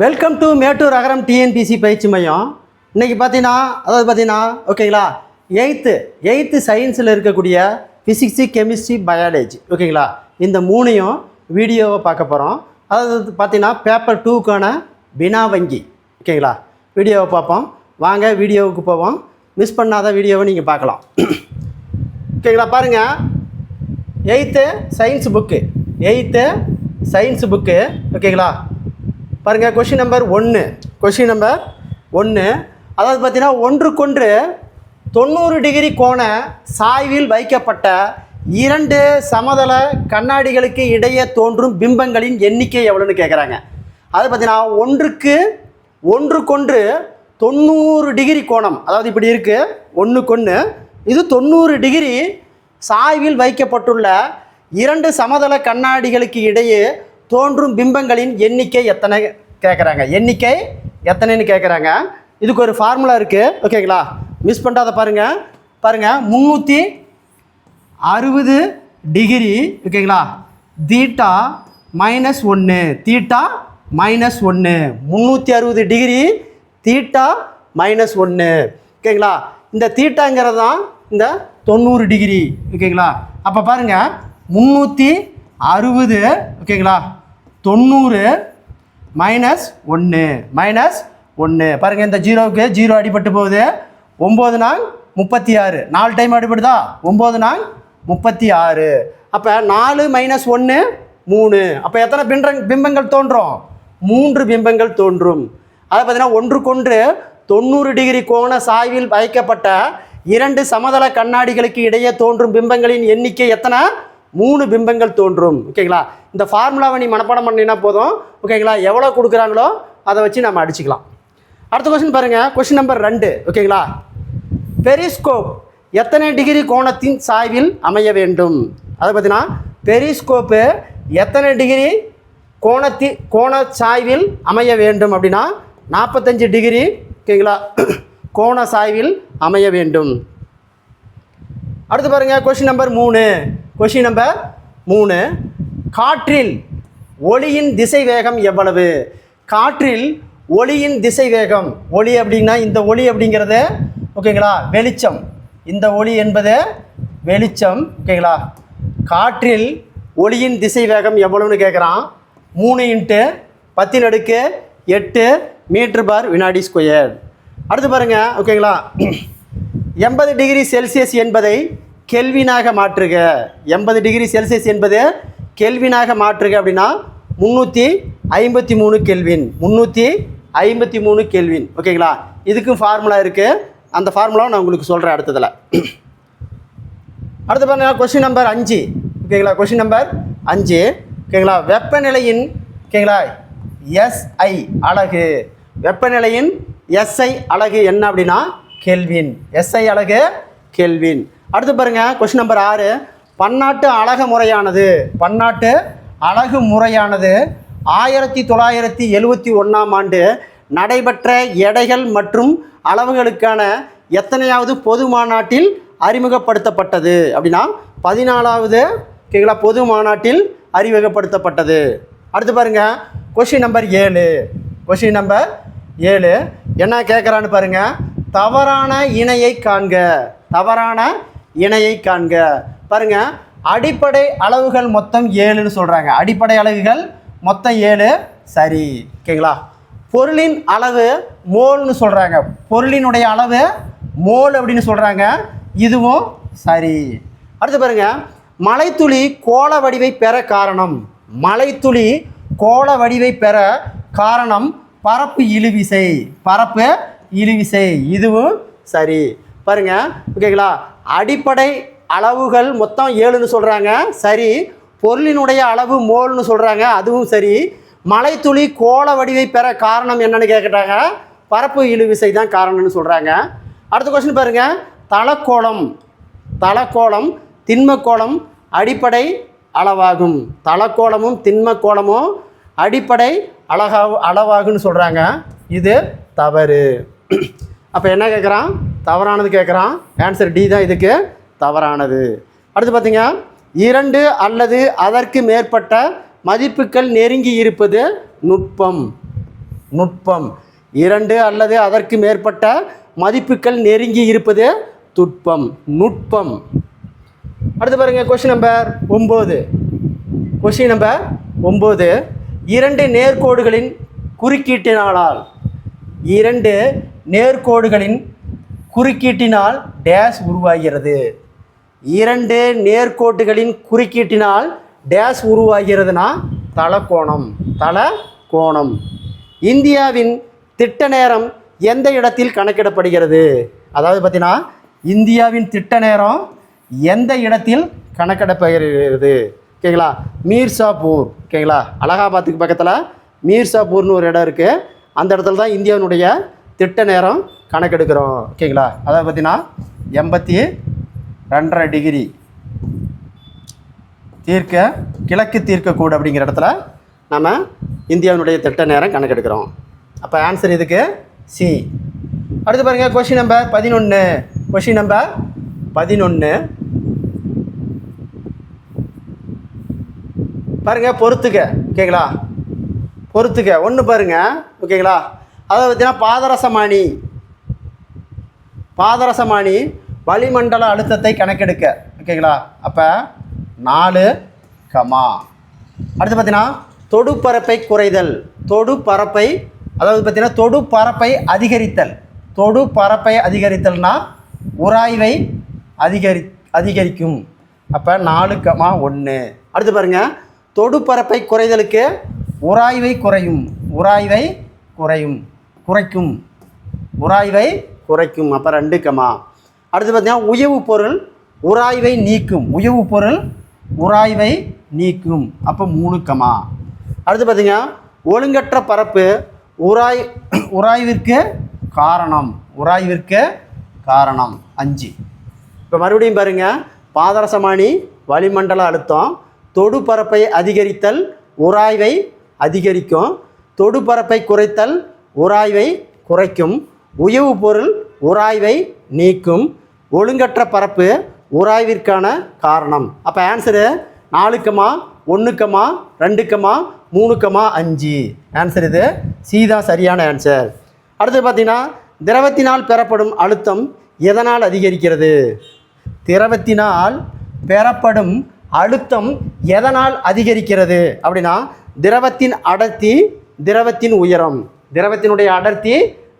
Welcome to Mettur Agaram TNPSC பயிற்சி மையம். இன்றைக்கி பார்த்தீங்கன்னா ஓகேங்களா, எயித்து சயின்ஸில் இருக்கக்கூடிய ஃபிசிக்ஸு, கெமிஸ்ட்ரி, பயாலஜி ஓகேங்களா, இந்த மூணையும் வீடியோவை பார்க்க போகிறோம். அதாவது பார்த்தீங்கன்னா பேப்பர் 2க்கான வினா வங்கி ஓகேங்களா, வீடியோவை பார்ப்போம். வாங்க வீடியோவுக்கு போவோம். மிஸ் பண்ணாத வீடியோவை நீங்கள் பார்க்கலாம் ஓகேங்களா. பாருங்கள், எயித்து சயின்ஸ் புக்கு ஓகேங்களா. பாருங்கள், கொஷின் நம்பர் 1. அதாவது பார்த்தீங்கன்னா, ஒன்றுக்கொன்று 90 டிகிரி கோண சாய்வில் வைக்கப்பட்ட 2 சமதள கண்ணாடிகளுக்கு இடையே தோன்றும் பிம்பங்களின் எண்ணிக்கை எவ்வளோன்னு கேட்குறாங்க. அது பார்த்தீங்கன்னா, ஒன்றுக்கொன்று 90 டிகிரி கோணம், அதாவது இப்படி இருக்குது ஒன்றுக்கொன்று, இது 90 டிகிரி சாய்வில் வைக்கப்பட்டுள்ள 2 சமதள கண்ணாடிகளுக்கு இடையே தோன்றும் பிம்பங்களின் எண்ணிக்கை எத்தனை கேட்குறாங்க. எண்ணிக்கை எத்தனைன்னு கேட்குறாங்க. இதுக்கு ஒரு ஃபார்முலா இருக்குது ஓகேங்களா, மிஸ் பண்ணாத பாருங்கள். 360 டிகிரி ஓகேங்களா, தீட்டா -1 360 டிகிரி தீட்டா -1 ஓகேங்களா. இந்த தீட்டாங்கிறது தான் இந்த 90 டிகிரி ஓகேங்களா. அப்போ பாருங்கள், 360 ஓகேங்களா, 90 -1 பாருங்கள், இந்த ஜீரோவுக்கு 0 அடிபட்டு போகுது. 9 நாள் 36, 4 டைம் அடிபடுதா, 9 நாள் 36. அப்போ 4 - 1 3. அப்போ எத்தனை பிம்பங்கள் தோன்றும்? 3 பிம்பங்கள் தோன்றும். அதை பார்த்தீங்கன்னா, ஒன்றுக்கொன்று 90 டிகிரி கோண சாய்வில் வைக்கப்பட்ட 2 சமதள கண்ணாடிகளுக்கு இடையே தோன்றும் பிம்பங்களின் எண்ணிக்கை எத்தனை? 3 பிம்பங்கள் தோன்றும் ஓகேங்களா. இந்த ஃபார்முலாவை நீ மனப்பாடம் பண்ணினா போதும் ஓகேங்களா. எவ்வளோ கொடுக்குறாங்களோ அதை வச்சு நம்ம அடிச்சுக்கலாம். அடுத்த கொஸ்டின் பாருங்கள், கொஸ்டின் நம்பர் 2 ஓகேங்களா. பெரிஸ்கோப் எத்தனை டிகிரி கோணத்தின் சாய்வில் அமைய வேண்டும்? அதை பார்த்தீங்கன்னா, பெரிஸ்கோப்பு எத்தனை டிகிரி கோண சாய்வில் அமைய வேண்டும் அப்படின்னா 45 டிகிரி ஓகேங்களா, கோண சாய்வில் அமைய வேண்டும். அடுத்து பாருங்கள், கொஸ்டின் நம்பர் 3. காற்றில் ஒளியின் திசை வேகம் எவ்வளவு? காற்றில் ஒளியின் திசை வேகம், ஒளி அப்படின்னா இந்த ஒளி அப்படிங்கிறது ஓகேங்களா வெளிச்சம், இந்த ஒளி என்பது வெளிச்சம் ஓகேங்களா. காற்றில் ஒளியின் திசை வேகம் எவ்வளவுன்னு கேட்குறான். 3 × 10⁸ மீட்டர்/வினாடி ஸ்கொயர். அடுத்து பாருங்கள் ஓகேங்களா, 80 டிகிரி செல்சியஸ் என்பதை கெல்வினாக மாற்றுக. 80 டிகிரி செல்சியஸ் என்பது கெல்வினாக மாற்றுக அப்படின்னா 353 கெல்வின் ஓகேங்களா. இதுக்கும் ஃபார்முலா இருக்குது, அந்த ஃபார்முலாவை நான் உங்களுக்கு சொல்கிறேன் அடுத்ததில். அடுத்து பாருங்கள், கொஸ்டின் நம்பர் 5 ஓகேங்களா. கொஸ்டின் நம்பர் 5 ஓகேங்களா. வெப்பநிலையின் ஓகேங்களா SI அலகு, வெப்பநிலையின் SI அலகு என்ன அப்படின்னா கெல்வின். SI அலகு கெல்வின். அடுத்து பாருங்கள், கொஸ்டின் நம்பர் 6. பன்னாட்டு அலகு முறையானது 1971ஆம் ஆண்டு நடைபெற்ற எடைகள் மற்றும் அளவுகளுக்கான எத்தனையாவது பொது மாநாட்டில் அறிமுகப்படுத்தப்பட்டது அப்படின்னா 14வது ஓகேங்களா பொது மாநாட்டில் அறிமுகப்படுத்தப்பட்டது. அடுத்து பாருங்கள், கொஸ்டின் நம்பர் 7 என்ன கேட்குறான்னு பாருங்கள். தவறான இணையை காண்க. பாருங்கள், அடிப்படை அளவுகள் மொத்தம் 7ன்னு சொல்கிறாங்க. அடிப்படை அளவுகள் மொத்தம் 7 சரி ஓகேங்களா. பொருளின் அளவு மோல்னு சொல்கிறாங்க. பொருளினுடைய அளவு மோல் அப்படின்னு சொல்கிறாங்க, இதுவும் சரி. அடுத்து பாருங்கள், மலைத்துளி கோள வடிவை பெற காரணம் பரப்பு இழுவிசை, இதுவும் சரி. பாருங்கள் ஓகேங்களா, அடிப்படை அளவுகள் மொத்தம் 7ன்னு சொல்கிறாங்க சரி. பொருளினுடைய அளவு மோல்னு சொல்கிறாங்க, அதுவும் சரி. மலைத்துளி கோள வடிவை பெற காரணம் என்னன்னு கேட்குறாங்க, பரப்பு இழுவிசை தான் காரணம்னு சொல்கிறாங்க. அடுத்த கொஸ்டின் பாருங்கள், தலக்கோளம் திண்மக்கோளம் அடிப்படை அளவாகும். தலக்கோளமும் திண்மக்கோளமும் அடிப்படை அளவாகுன்னு சொல்கிறாங்க, இது தவறு. அப்போ என்ன கேட்குறான்? தவறானது கேட்குறான். ஆன்சர் டி தான் இதுக்கு தவறானது. அடுத்து பார்த்தீங்க, 2 அல்லது அதற்கு மேற்பட்ட மதிப்புகள் நெருங்கி இருப்பது நுட்பம். நுட்பம். 2 அல்லது அதற்கு மேற்பட்ட மதிப்புகள் நெருங்கி இருப்பது துட்பம், நுட்பம். அடுத்து பாருங்கள் கொஷின் நம்பர் 9. Question number 9. 2 நேர்கோடுகளின் குறுக்கீட்டினால் 2 நேர்கோடுகளின் குறுக்கீட்டினால் டேஷ் உருவாகிறது. 2 நேர்கோட்டுகளின் குறுக்கீட்டினால் டேஷ் உருவாகிறதுனா தலக்கோணம், தலக்கோணம். இந்தியாவின் திட்ட நேரம் எந்த இடத்தில் கணக்கிடப்படுகிறது? அதாவது பார்த்தீங்கன்னா இந்தியாவின் திட்ட நேரம் எந்த இடத்தில் கணக்கிடப்படுகிறது? ஓகேங்களா, மீர்சாப்பூர். ஓகேங்களா, அலகாபாத்துக்கு பக்கத்தில் மீர்சாப்பூர்னு ஒரு இடம் இருக்குது. அந்த இடத்துல தான் இந்தியாவினுடைய திட்ட நேரம் கணக்கெடுக்கிறோம். ஓகேங்களா, அதாவது பார்த்தீங்கன்னா 82.5 டிகிரி கிழக்கு தீர்க்கக்கூடு அப்படிங்கிற இடத்துல நம்ம இந்தியாவினுடைய திட்ட நேரம் கணக்கெடுக்கிறோம். அப்போ ஆன்சர் இதுக்கு சி. அடுத்து பாருங்கள் கொஷின் நம்பர் 11. கொஷின் நம்பர் 11 பாருங்கள், பொறுத்துக்க. ஓகேங்களா, பொறுத்துக்க ஒன்று பாருங்கள். ஓகேங்களா, அதாவது பார்த்தீங்கன்னா பாதரசமானி, பாதரசமானி வளிமண்டல அழுத்தத்தை கணக்கெடுக்க. ஓகேங்களா, அப்போ 4, அடுத்து பார்த்தீங்கன்னா தொடுப்பரப்பை குறைதல், தொடுப்பரப்பை, அதாவது பார்த்தீங்கன்னா தொடுப்பரப்பை அதிகரித்தல். தொடுப்பரப்பை அதிகரித்தல்னா உராய்வை அதிகரிக்கும். அப்போ 4, அடுத்து பாருங்கள் தொடுப்பரப்பை குறைதலுக்கு உராய்வை குறையும், உராய்வை குறைக்கும், உராய்வை குறைக்கும். அப்போ 2, அடுத்து பார்த்தீங்கன்னா உயவு பொருள் உராய்வை நீக்கும், உயவு பொருள் உராய்வை நீக்கும். அப்போ 3, அடுத்து பார்த்தீங்கன்னா ஒழுங்கற்ற பரப்பு உராய்விற்கு காரணம், உராய்விற்கு காரணம் 5. இப்போ மறுபடியும் பாருங்கள், பாதரசமானி வளிமண்டல அழுத்தம், தொடுப்பரப்பை அதிகரித்தல் உராய்வை அதிகரிக்கும், தொடுப்பரப்பை குறைத்தல் உராய்வை குறைக்கும், உயவு பொருள் உராய்வை நீக்கும், ஒழுங்கற்ற பரப்பு உராய்விற்கான காரணம். அப்போ ஆன்சரு 4, 1, 2, 3, 5. ஆன்சர் இது சி தான் சரியான ஆன்சர். அடுத்து பார்த்தீங்கன்னா திரவத்தினால் பெறப்படும் அழுத்தம் எதனால் அதிகரிக்கிறது? திரவத்தினால் பெறப்படும் அழுத்தம் எதனால் அதிகரிக்கிறது அப்படின்னா திரவத்தின் அடர்த்தி, திரவத்தின் உயரம், திரவத்தினுடைய அடர்த்தி,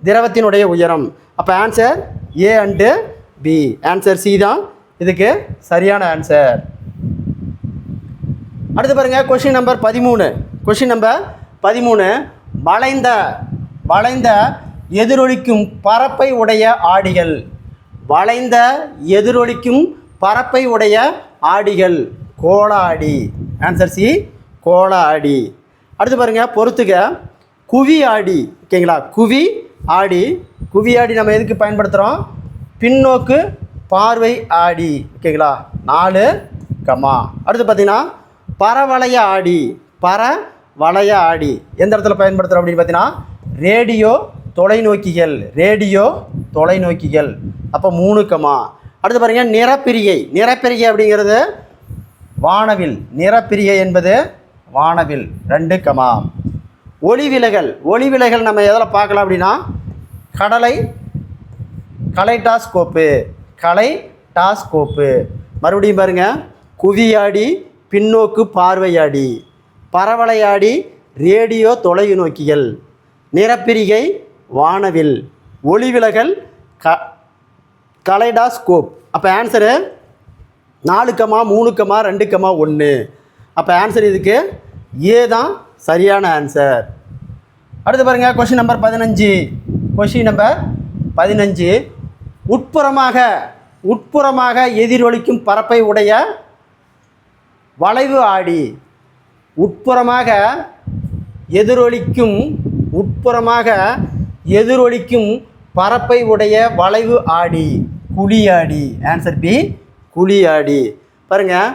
திரவத்தினுடைய உயரம். அப்போ answer A and B. Answer C தான் இதுக்கு சரியான ஆன்சர். அடுத்து பாருங்கள் கொஷின் நம்பர் 13. கொஷின் நம்பர் 13 வளைந்த எதிரொலிக்கும் பரப்பை உடைய ஆடிகள், வளைந்த எதிரொலிக்கும் பரப்பை உடைய ஆடிகள் கோள ஆடி. ஆன்சர் சி, கோள ஆடி. அடுத்து பாருங்கள் பொறுத்துக்க குவி ஆடி. ஓகேங்களா, குவி ஆடி. குவி ஆடி நம்ம எதுக்கு பயன்படுத்துகிறோம்? பின்னோக்கு பார்வை ஆடி. ஓகேங்களா, 4, அடுத்து பார்த்தீங்கன்னா பரவளைய ஆடி, பரவளைய ஆடி எந்த இடத்துல பயன்படுத்துகிறோம் அப்படின்னு பார்த்தீங்கன்னா ரேடியோ தொலைநோக்கிகள், ரேடியோ தொலைநோக்கிகள். அப்போ 3, அடுத்து பாருங்கள் நிறப்பிரிகை. நிறப்பிரிகை அப்படிங்கிறது வானவில், நிறப்பிரிகை என்பது வானவில் 2, ஒளிவிலகல். ஒளிவிலகல் நம்ம எதில் பார்க்கலாம் அப்படின்னா கலைடாஸ்கோப்பு, கலைடாஸ்கோப்பு. மறுபடியும் பாருங்கள் குவியாடி, பின்னோக்கு பார்வையாடி, பரவளையாடி, ரேடியோ தொலைநோக்கிகள், நிறப்பிரிகை வானவில், ஒளிவிலகல் கலைடாஸ்கோப். அப்போ ஆன்சரு 4, 3, 2, 1. அப்போ ஆன்சர் இதுக்கு ஏ தான் சரியான ஆன்சர். அடுத்து பாருங்கள் கொஷின் நம்பர் 15. கொஷின் நம்பர் 15 உட்புறமாக எதிரொலிக்கும் பரப்பை உடைய வளைவு ஆடி. உட்புறமாக எதிரொலிக்கும் பரப்பை உடைய வளைவு ஆடி குழியாடி. Answer B, குழியாடி. பாருங்கள்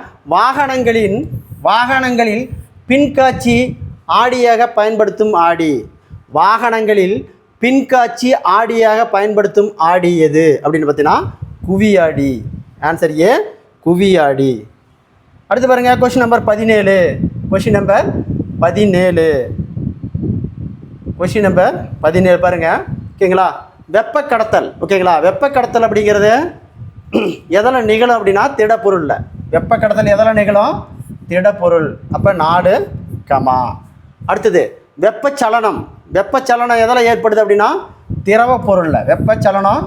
வாகனங்களில் பின்காட்சி ஆடியாக பயன்படுத்தும் ஆடி, வாகனங்களில் பின்காட்சி ஆடியாக பயன்படுத்தும் ஆடி எது அப்படின்னு பார்த்தீங்கன்னா குவியாடி. Answer A, குவியாடி. அடுத்து பாருங்கள் question number 17. Question number 17 question number 17 பாருங்கள். ஓகேங்களா, வெப்ப கடத்தல். ஓகேங்களா, வெப்ப கடத்தல் அப்படிங்கிறது எதில் நிகழும் அப்படின்னா திடப்பொருளில். வெப்ப கடத்தல் எதில் நிகழும்? திடப்பொருள். அப்போ 4 கமா. அடுத்தது வெப்பச்சலனம். வெப்பச்சலனம் எதில் ஏற்படுது அப்படின்னா திரவ பொருளில். வெப்பச்சலனம்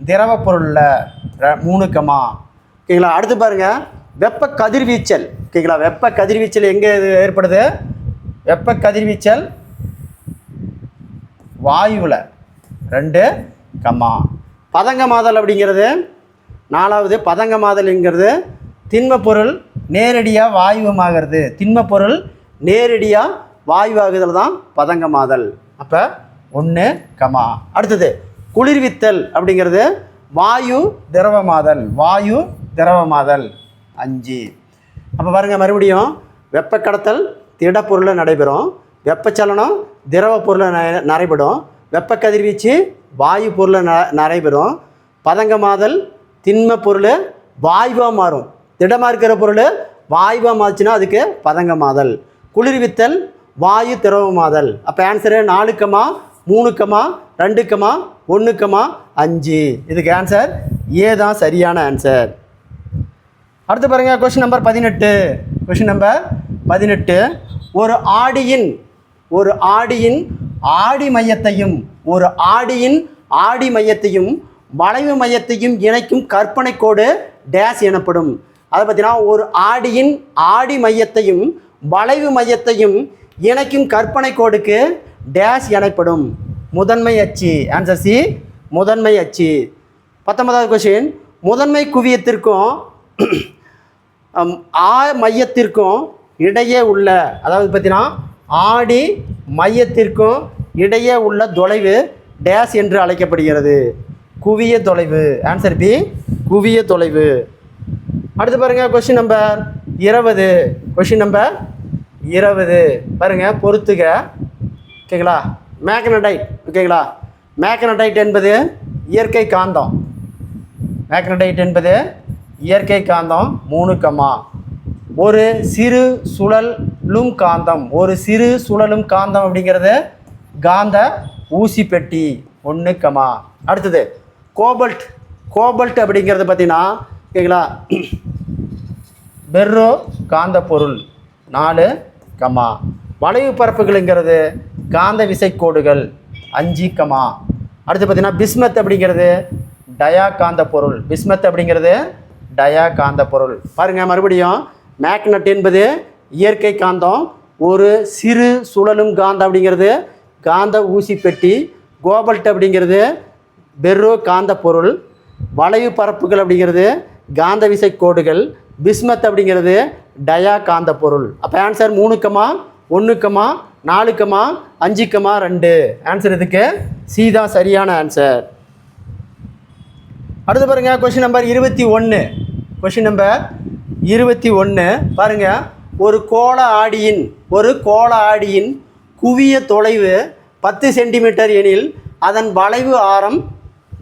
திரவ பொருளில் 3 கமா. ஓகேங்களா, அடுத்து பாருங்கள் வெப்ப கதிர்வீச்சல். ஓகேங்களா, வெப்ப கதிர்வீச்சல் எங்கே ஏற்படுது? வெப்ப கதிர்வீச்சல் வாயுவில் 2 கமா. பதங்கமாதல் அப்படிங்கிறது 4வது. பதங்கமாதல்ங்கிறது திண்ம பொருள் நேரடியாக வாயுவமாகிறது. திண்ம பொருள் நேரடியாக வாயுவாகுதல் தான் பதங்கமாதல். அப்போ 1 கமா. அடுத்தது குளிர்வித்தல் அப்படிங்கிறது வாயு திரவமாதல். வாயு திரவமாதல் 5. அப்போ பாருங்கள் மறுபடியும் வெப்ப கடத்தல் திடப்பொருளில் நடைபெறும். வெப்பச்சலனம் திரவ பொருளில் நடைபெறும். வெப்ப கதிர்வீச்சு வாயு பொருளில் நடைபெறும். பதங்கமாதல் திண்ம பொருள் வாயுவாக மாறும். திடமாக இருக்கிற பொருள் வாயுவாக மாறுச்சுன்னா அதுக்கு பதங்கமாதல். குளிர்வித்தல் வாயு திரவமாதல். அப்போ answer 4 comma 3 comma 2 comma 1 comma 5. இதுக்கு ஆன்சர் ஏ தான் சரியான ஆன்சர். அடுத்து பாருங்கள் கொஷின் நம்பர் 18. Question number 18. ஒரு ஆடியின் ஆடி மையத்தையும் ஆடி மையத்தையும் வளைவு மையத்தையும் இணைக்கும் கற்பனை கோடு டேஸ் எனப்படும். அதை பார்த்தீங்கன்னா ஒரு ஆடியின் ஆடி மையத்தையும் வளைவு மையத்தையும் இணைக்கும் கற்பனை கோடுக்கு டேஸ் எனப்படும். முதன்மை அச்சு. ஆன்சர் சி, முதன்மை அச்சு. 19வது கொஷின். முதன்மை குவியத்திற்கும் மையத்திற்கும் இடையே உள்ள, அதாவது பார்த்தீங்கன்னா ஆடி மையத்திற்கும் இடையே உள்ள தொலைவு டேஸ் என்று அழைக்கப்படுகிறது. குவிய தொலைவு. ஆன்சர் பி, குவிய தொலைவு. அடுத்து பாருங்கள் கொஷின் நம்பர் 20. கொஷின் நம்பர் 20 பாருங்கள் பொறுத்துக. ஓகேங்களா, மேக்னடைட். ஓகேங்களா, மேக்னடைட் என்பது இயற்கை காந்தம். மேக்னடைட் என்பது இயற்கை காந்தம் 3 கமா. ஒரு சிறு சுழலும் காந்தம். ஒரு சிறு சுழலும் காந்தம் அப்படிங்கிறது காந்த ஊசி பெட்டி 1 கமா. அடுத்தது கோபல்ட். கோபல்ட் அப்படிங்கிறது பார்த்தீங்கன்னா ஓகேங்களா பெர்ரோ காந்த பொருள் 4 கமா. வளைவு பரப்புகள்ங்கிறது காந்த விசைக்கோடுகள் 5 கமா. அடுத்து பார்த்தீங்கன்னா பிஸ்மத் அப்படிங்கிறது டயா காந்த பொருள். பிஸ்மத் அப்படிங்கிறது டயா காந்த பொருள். பாருங்கள் மறுபடியும் மேக்னட் என்பது இயற்கை காந்தம். ஒரு சிறு சுழலும் காந்தம் அப்படிங்கிறது காந்த ஊசி பெட்டி. கோபல்ட் அப்படிங்கிறது பெர்ரோ காந்த பொருள். வளைவு பரப்புகள் அப்படிங்கிறது காந்த விசை கோடுகள். பிஸ்மத் அப்படிங்கிறது டயா காந்த பொருள். அப்போ answer 3 comma 1 comma 4 comma 5 comma 2. Answer இதுக்கு சி தான் சரியான ஆன்சர். அடுத்து பாருங்கள் கொஷின் நம்பர் 21. கொஷின் நம்பர் 21 பாருங்கள். ஒரு கோள ஆடியின் குவிய தொலைவு 10 சென்டிமீட்டர் எனில் அதன் வளைவு ஆரம்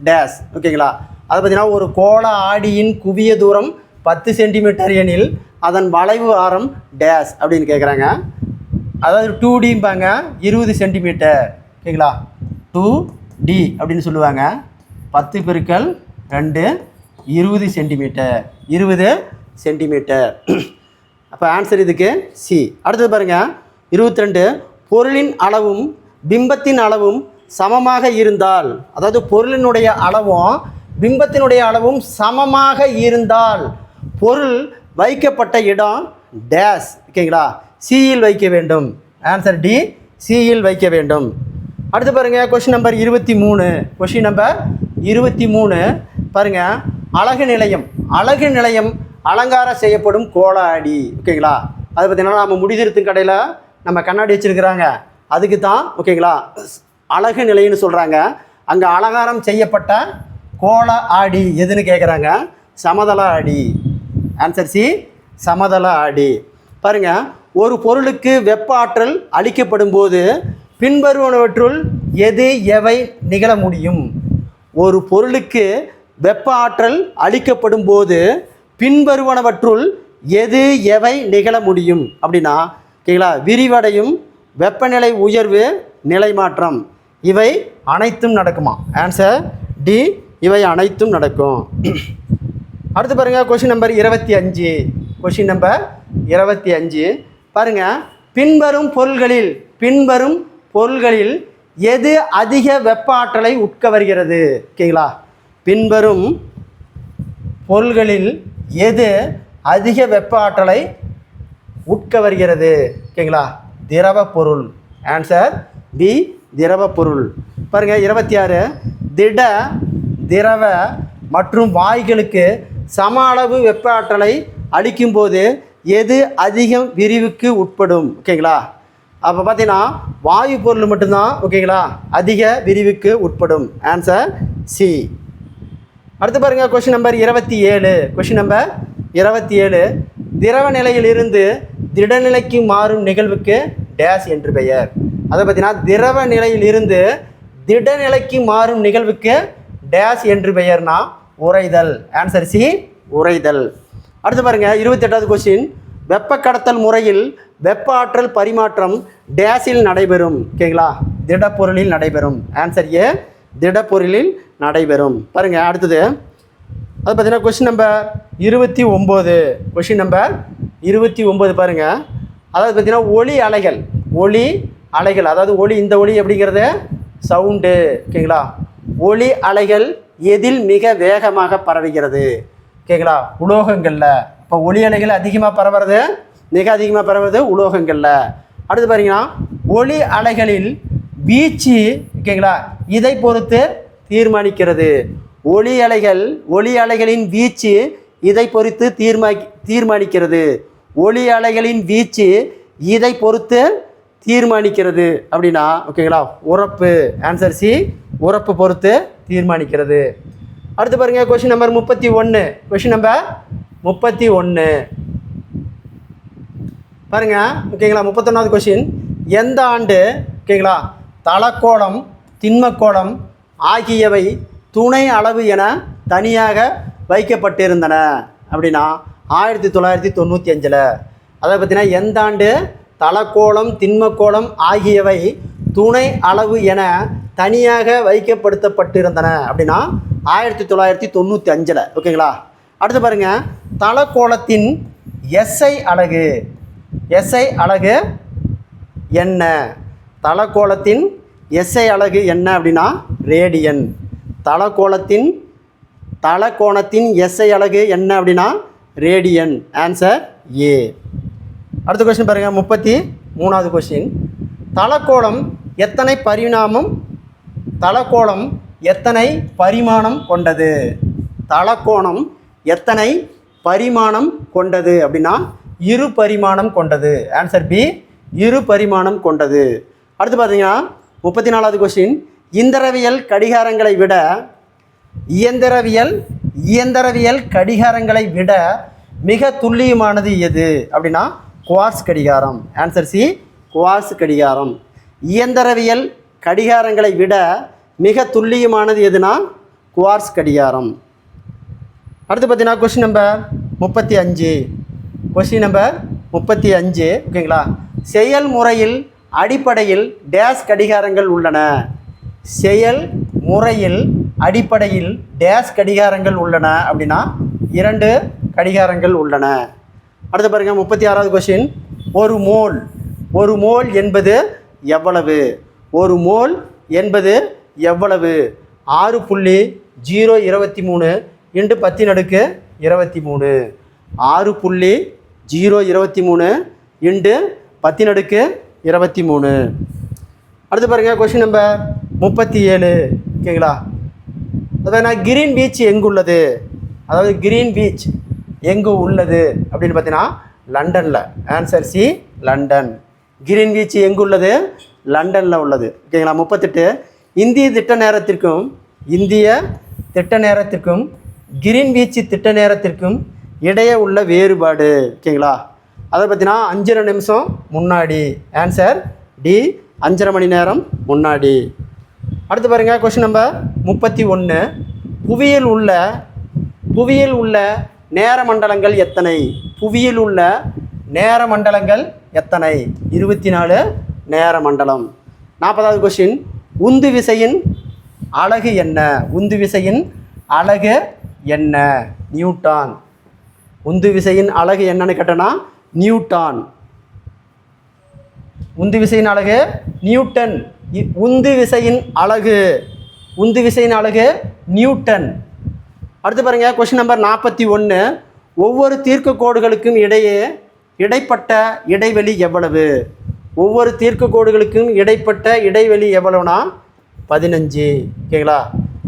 டேஸ். ஓகேங்களா, அது பார்த்தீங்கன்னா ஒரு கோள ஆடியின் குவிய தூரம் 10 சென்டிமீட்டர் எனில் அதன் வளைவு ஆரம் டேஸ் அப்படின்னு கேட்குறாங்க. அதாவது 2Dம்பாங்க 20 சென்டிமீட்டர். ஓகேங்களா, 2D அப்படின்னு சொல்லுவாங்க. 10 பெருக்கல் 2 20 சென்டிமீட்டர். 20 சென்டிமீட்டர். அப்போ ஆன்சர் இதுக்கு சி. அடுத்தது பாருங்கள் 22. பொருளின் அளவும் பிம்பத்தின் அளவும் சமமாக இருந்தால், அதாவது பொருளினுடைய அளவும் பிம்பத்தினுடைய அளவும் சமமாக இருந்தால் பொருள் வைக்கப்பட்ட இடம் டேஸ். ஓகேங்களா, சியில் வைக்க வேண்டும். ஆன்சர் டி, சியில் வைக்க வேண்டும். அடுத்து பாருங்கள் கொஷின் நம்பர் 23. கொஷின் நம்பர் 23 பாருங்கள். அழகு நிலையம் அலங்காரம் செய்யப்படும் கோள ஆடி. ஓகேங்களா, அது பார்த்திங்கன்னா நம்ம முடிதிருத்தும் கடையில் நம்ம கண்ணாடி வச்சுருக்கிறாங்க, அதுக்கு தான் ஓகேங்களா அழகு நிலையம்னு சொல்கிறாங்க. அங்கே அலங்காரம் செய்யப்பட்ட கோள ஆடி எதுன்னு கேட்குறாங்க? சமதள ஆடி. ஆன்சர் சி, சமதள ஆடி. பாருங்கள், ஒரு பொருளுக்கு வெப்ப ஆற்றல் அளிக்கப்படும் போது பின்வருவனவற்றுள் எவை நிகழ முடியும்? ஒரு பொருளுக்கு வெப்ப ஆற்றல் அளிக்கப்படும் போது பின்வருவனவற்றுள் எவை நிகழ முடியும் அப்படின்னா ஓகேங்களா, விரிவடையும், வெப்பநிலை உயர்வு, நிலைமாற்றம். இவை அனைத்தும் நடக்குமா? ஆன்சர் டி, இவை அனைத்தும் நடக்கும். அடுத்து பாருங்கள் கொஷின் நம்பர் 25. கொஷின் நம்பர் 25 பாருங்கள். பின்வரும் பொருள்களில் எது அதிக வெப்ப ஆற்றலை உட்கவருகிறது? ஓகேங்களா? பின்வரும் பொருள்களில் எது அதிக வெப்ப ஆற்றலை உட்கவருகிறது? ஓகேங்களா? திரவ பொருள். ஆன்சர் பி, திரவ பொருள். பாருங்கள் 26. திட, திரவ மற்றும் வாயுகளுக்கு சம அளவு வெப்ப ஆற்றலை அளிக்கும்போது எது அதிகம் விரிவுக்கு உட்படும்? ஓகேங்களா? அப்போ பார்த்தீங்கன்னா வாயு பொருள் மட்டும்தான் ஓகேங்களா அதிக விரிவுக்கு உட்படும். Answer C. அடுத்து பாருங்கள் கொஷின் நம்பர் 27. Question number 27. திரவ நிலையிலிருந்து திடநிலைக்கு மாறும் நிகழ்வுக்கு டேஸ் என்று பெயர். அதை பார்த்தீங்கன்னா திரவ நிலையிலிருந்து திடநிலைக்கு மாறும் நிகழ்வுக்கு டேஸ் என்று பெயர்னா உறைதல். Answer C, உறைதல். அடுத்து பாருங்கள் 28வது கொஸ்டின். வெப்ப கடத்தல் முறையில் வெப்ப ஆற்றல் பரிமாற்றம் டேஸில் நடைபெறும்? ஓகேங்களா? திடப்பொருளில் நடைபெறும். ஆன்சர் ஏ, திடப்பொருளில் நடைபெறும். பாருங்கள் அடுத்தது அது பார்த்தீங்கன்னா கொஸ்டின் நம்பர் 29. கொஸ்டின் நம்பர் 29 பாருங்கள். அதாவது பார்த்தீங்கன்னா ஒளி அலைகள் அதாவது இந்த ஒளி எப்படிங்கிறது சவுண்டு. ஓகேங்களா? ஒளி அலைகள் எதில் மிக வேகமாக பரவுகிறது? ஓகேங்களா? உலோகங்களில். இப்போ ஒளி அலைகள் மிக அதிகமாக பரவுறது உலோகங்களில். அடுத்து பார்த்தீங்கன்னா ஒளி அலைகளில் வீச்சு ஓகேங்களா இதை பொறுத்து தீர்மானிக்கிறது. ஒளி அலைகளின் வீச்சு இதை பொறுத்து தீர்மானிக்கிறது. ஒளி அலைகளின் வீச்சு இதை பொறுத்து தீர்மானிக்கிறது அப்படின்னா ஓகேங்களா உரப்பு. ஆன்சர் சி, உரப்பு பொறுத்து தீர்மானிக்கிறது. அடுத்து பாருங்கள் கொஷின் நம்பர் 31. கொஷின் நம்பர் 31 பாருங்கள். ஓகேங்களா? 31வது கொஷின். எந்த ஆண்டு ஓகேங்களா தலக்கோளம், திண்மக்கோளம் ஆகியவை துணை அளவு என தனியாக வைக்கப்பட்டிருந்தன அப்படின்னா 1995. அதை பார்த்தீங்கன்னா எந்த ஆண்டு தலக்கோளம், திண்மக்கோளம் ஆகியவை துணை அளவு என தனியாக வைக்கப்படுத்தப்பட்டிருந்தன அப்படின்னா 1995. ஓகேங்களா? அடுத்து பாருங்கள் தலக்கோளத்தின் எஸ்ஐ அலகு என்ன? தலக்கோளத்தின் எஸ்ஐ அலகு என்ன அப்படின்னா ரேடியன். தலக்கோணத்தின் எஸ்ஐ அலகு என்ன அப்படின்னா ரேடியன். Answer A. அடுத்த கொஸ்டின் பாருங்கள் 33வது கொஸ்டின். தலக்கோளம் எத்தனை பரிமாணம் கொண்டது? தலக்கோணம் எத்தனை பரிமாணம் கொண்டது அப்படின்னா 2 பரிமாணம் கொண்டது. ஆன்சர் பி, 2 பரிமாணம் கொண்டது. அடுத்து பார்த்தீங்கன்னா 34வது கொஸ்டின். இயந்திரவியல் கடிகாரங்களை விட மிக துல்லியமானது எது அப்படின்னா குவார்ட்ஸ் கடிகாரம். ஆன்சர் சி, குவார்ட்ஸ் கடிகாரம். இயந்திரவியல் கடிகாரங்களை விட மிக துல்லியமானது எதுனா குவார்ட்ஸ் கடிகாரம். அடுத்து பார்த்தீங்கன்னா கொஸ்டின் நம்பர் 35. கொஸ்டின் நம்பர் 35 ஓகேங்களா. செயல்முறையில் அடிப்படையில் டேஸ் கடிகாரங்கள் உள்ளன? செயல்முறையில் அடிப்படையில் டேஸ் கடிகாரங்கள் உள்ளன அப்படின்னா 2 கடிகாரங்கள் உள்ளன. அடுத்து பாருங்கள் 36வது கொஸ்டின். ஒரு மோல் என்பது எவ்வளவு? ஒரு மோல் என்பது எவ்வளவு? 6.023 × 1023. 6.023 × 1023. அடுத்து பாருங்கள் கொஸ்டின் நம்பர் 37 ஓகேங்களா. அதாவது கிரீன் பீச் எங்குள்ளது? அதாவது கிரீன் பீச் எங்கு உள்ளது அப்படின்னு பார்த்தீங்கன்னா லண்டனில். Answer C, London. Green beach எங்கு உள்ளது? லண்டனில் உள்ளது. ஓகேங்களா. 38. இந்திய திட்ட நேரத்திற்கும் கிரீன் பீச் திட்ட நேரத்திற்கும் இடையே உள்ள வேறுபாடு. ஓகேங்களா. அதை பார்த்தீங்கன்னா 5 நிமிஷம் முன்னாடி. ஆன்சர் டி, 5.5 மணி நேரம் முன்னாடி. அடுத்து பாருங்கள் கொஸ்டின் நம்பர் 31. புவியில் உள்ள நேர மண்டலங்கள் எத்தனை? புவியில் உள்ள நேர மண்டலங்கள் எத்தனை? 24 நேர மண்டலம். 40வது கொஸ்டின், உந்து விசையின் அலகு என்ன? உந்து விசையின் அலகு என்ன? நியூட்டான். உந்து விசையின் அலகு என்னன்னு கேட்டனா நியூட்டான். உந்து விசையின் அலகு நியூட்டன். உந்து விசையின் அலகு, உந்து விசையின் அலகு நியூட்டன். அடுத்து பாருங்க, கொஸ்டின் நம்பர் 41, ஒவ்வொரு தீர்க்க கோடுகளுக்கும் இடைப்பட்ட இடைவெளி எவ்வளவு? ஒவ்வொரு தீர்க்க கோடுகளுக்கும் இடைப்பட்ட இடைவெளி எவ்வளவுனா 15. ஓகேங்களா?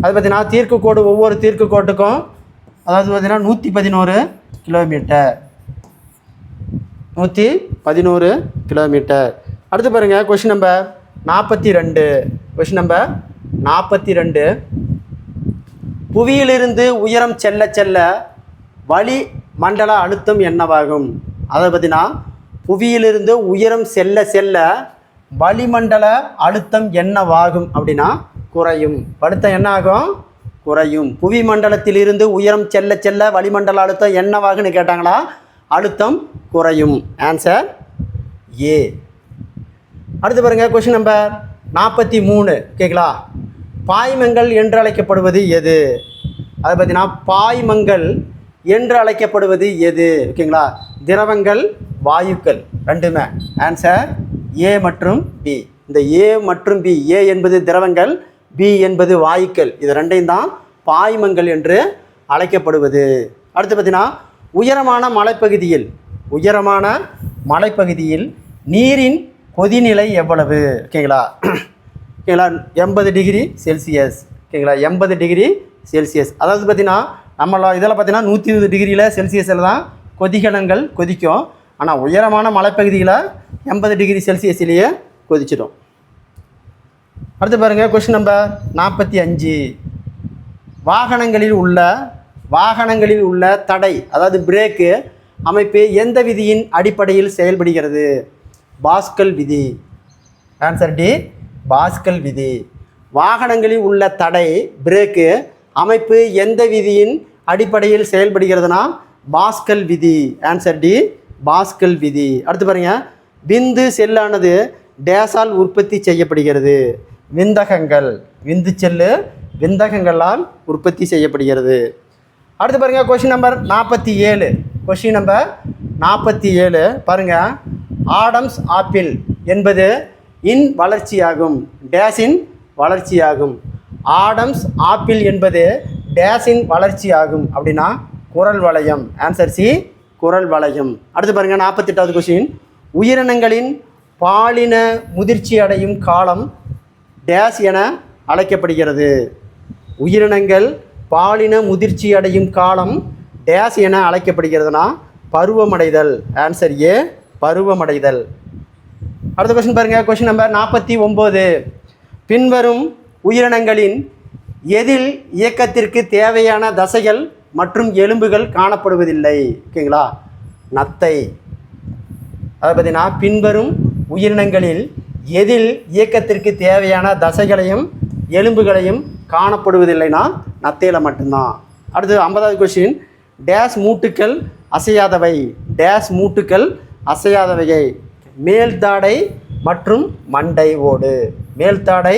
அது பார்த்தீங்கன்னா தீர்க்க கோடு, ஒவ்வொரு தீர்க்க கோட்டுக்கும் அதாவது பார்த்தீங்கன்னா 111 கிலோமீட்டர். 111 கிலோமீட்டர். அடுத்து பாருங்கள், கொஸ்டின் நம்பர் 42. கொஸ்டின் நம்பர் 42, புவியிலிருந்து உயரம் செல்ல செல்ல வளி மண்டல அழுத்தம் என்னவாகும்? அதை பார்த்தீங்கன்னா புவியிலிருந்து உயரம் செல்ல செல்ல வளிமண்டல அழுத்தம் என்னவாகும் அப்படின்னா குறையும். அழுத்தம் என்ன ஆகும்? குறையும். புவி மண்டலத்திலிருந்து உயரம் செல்ல செல்ல வளிமண்டல அழுத்தம் என்னவாகுன்னு கேட்டாங்களா? அழுத்தம் குறையும். Answer A. அடுத்து பாருங்கள், கொஸ்டின் நம்பர் 43. ஓகேங்களா? பாய்மங்கள் என்று அழைக்கப்படுவது எது? அதை பார்த்தீங்கன்னா பாய்மங்கள் என்று அழைக்கப்படுவது எது? ஓகேங்களா? திரவங்கள், வாயுக்கள் ரெண்டுமே. ஆன்சர் ஏ மற்றும் பி. இந்த ஏ மற்றும் பி, ஏ என்பது திரவங்கள், பி என்பது வாயுக்கள், இது ரெண்டையும் தான் பாய்மங்கள் என்று அழைக்கப்படுவது. அடுத்து பார்த்தீங்கன்னா உயரமான மலைப்பகுதியில் நீரின் கொதிநிலை எவ்வளவு? ஓகேங்களா? ஓகேங்களா? 80 டிகிரி செல்சியஸ். ஓகேங்களா? 80 டிகிரி செல்சியஸ். அதாவது பார்த்தீங்கன்னா நம்மள இதில் பார்த்தீங்கன்னா 120 டிகிரியில் செல்சியஸில் தான் கொதிகலன்கள் கொதிக்கும். ஆனால் உயரமான மலைப்பகுதியில் 80 டிகிரி செல்சியஸ்லேயே கொதிச்சிடும். அடுத்து பாருங்கள், கொஸ்டின் நம்பர் 45, வாகனங்களில் உள்ள தடை அதாவது பிரேக்கு அமைப்பு எந்த விதியின் அடிப்படையில் செயல்படுகிறது? பாஸ்கல் விதி. ஆன்சர் டி, பாஸ்கல் விதி. வாகனங்களில் உள்ள தடை பிரேக்கு அமைப்பு எந்த விதியின் அடிப்படையில் செயல்படுகிறதுனா பாஸ்கல் விதி. ஆன்சர் டி, பாஸ்கல் விதி. அடுத்து பாருங்கள், விந்து செல்லானது டேஸால் உற்பத்தி செய்யப்படுகிறது? விந்தகங்கள். விந்து செல்லு விந்தகங்களால் உற்பத்தி செய்யப்படுகிறது. அடுத்து பாருங்கள், கொஸ்டின் நம்பர் 47. கொஸ்டின் நம்பர் 47 பாருங்கள், ஆடம்ஸ் ஆப்பிள் என்பது இன் வளர்ச்சியாகும். டேஸின் வளர்ச்சியாகும். ஆடம்ஸ் ஆப்பிள் என்பது டேஸின் வளர்ச்சியாகும் அப்படின்னா குரல் வளையம். ஆன்சர் சி, குரல் வளையம். அடுத்து பாருங்கள், 48வது கொஸ்டின், உயிரினங்களின் பாலின முதிர்ச்சி அடையும் காலம் டேஸ் என அழைக்கப்படுகிறது? உயிரினங்கள் பாலின முதிர்ச்சி அடையும் காலம் டேஸ் என அழைக்கப்படுகிறதுனா பருவமடைதல். Answer A, பருவமடைதல். அடுத்த கொஸ்டின் பாருங்கள், கொஸ்டின் நம்பர் 49, பின்வரும் உயிரினங்களின் எதில் இயக்கத்திற்கு தேவையான தசைகள் மற்றும் எலும்புகள் காணப்படுவதில்லை? ஓகேங்களா? நத்தை. அதை பார்த்தீங்கன்னா பின்வரும் உயிரினங்களில் எதில் இயக்கத்திற்கு தேவையான தசைகளையும் எலும்புகளையும் காணப்படுவதில்லைனா நத்தையில் மட்டும்தான். அடுத்து 50வது கொஸ்டின், டேஸ் மூட்டுக்கள் அசையாதவை. டேஸ் மூட்டுக்கள் அசையாதவையை மேல்தாடை மற்றும் மண்டை ஓடு. மேல்தாடை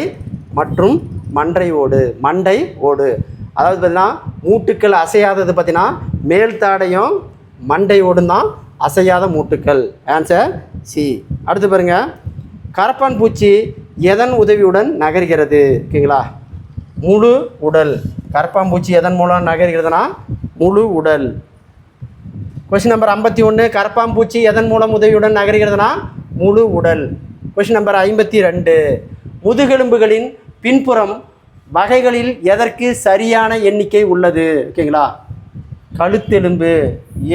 மற்றும் மண்டை ஓடு. அதாவது பார்த்தீங்கன்னா மூட்டுக்கள் அசையாதது பார்த்தீங்கன்னா மேல்தாடையும் மண்டை ஓடும் தான் அசையாத மூட்டுக்கள். Answer C. அடுத்து பாருங்கள், கரப்பான் பூச்சி எதன் உதவியுடன் நகர்கிறது? ஓகேங்களா? முழு உடல். கரப்பான் பூச்சி எதன் மூலம் நகர்கிறதுனா முழு உடல். கொஸ்டின் நம்பர் 51, கரப்பான் பூச்சி எதன் மூலம் உதவியுடன் நகர்கிறதுனா முழு உடல். கொஸ்டின் நம்பர் 52, முதுகெலும்புகளின் பின்புறம் வகைகளில் எதற்கு சரியான எண்ணிக்கை உள்ளது? ஓகேங்களா? கழுத்தெலும்பு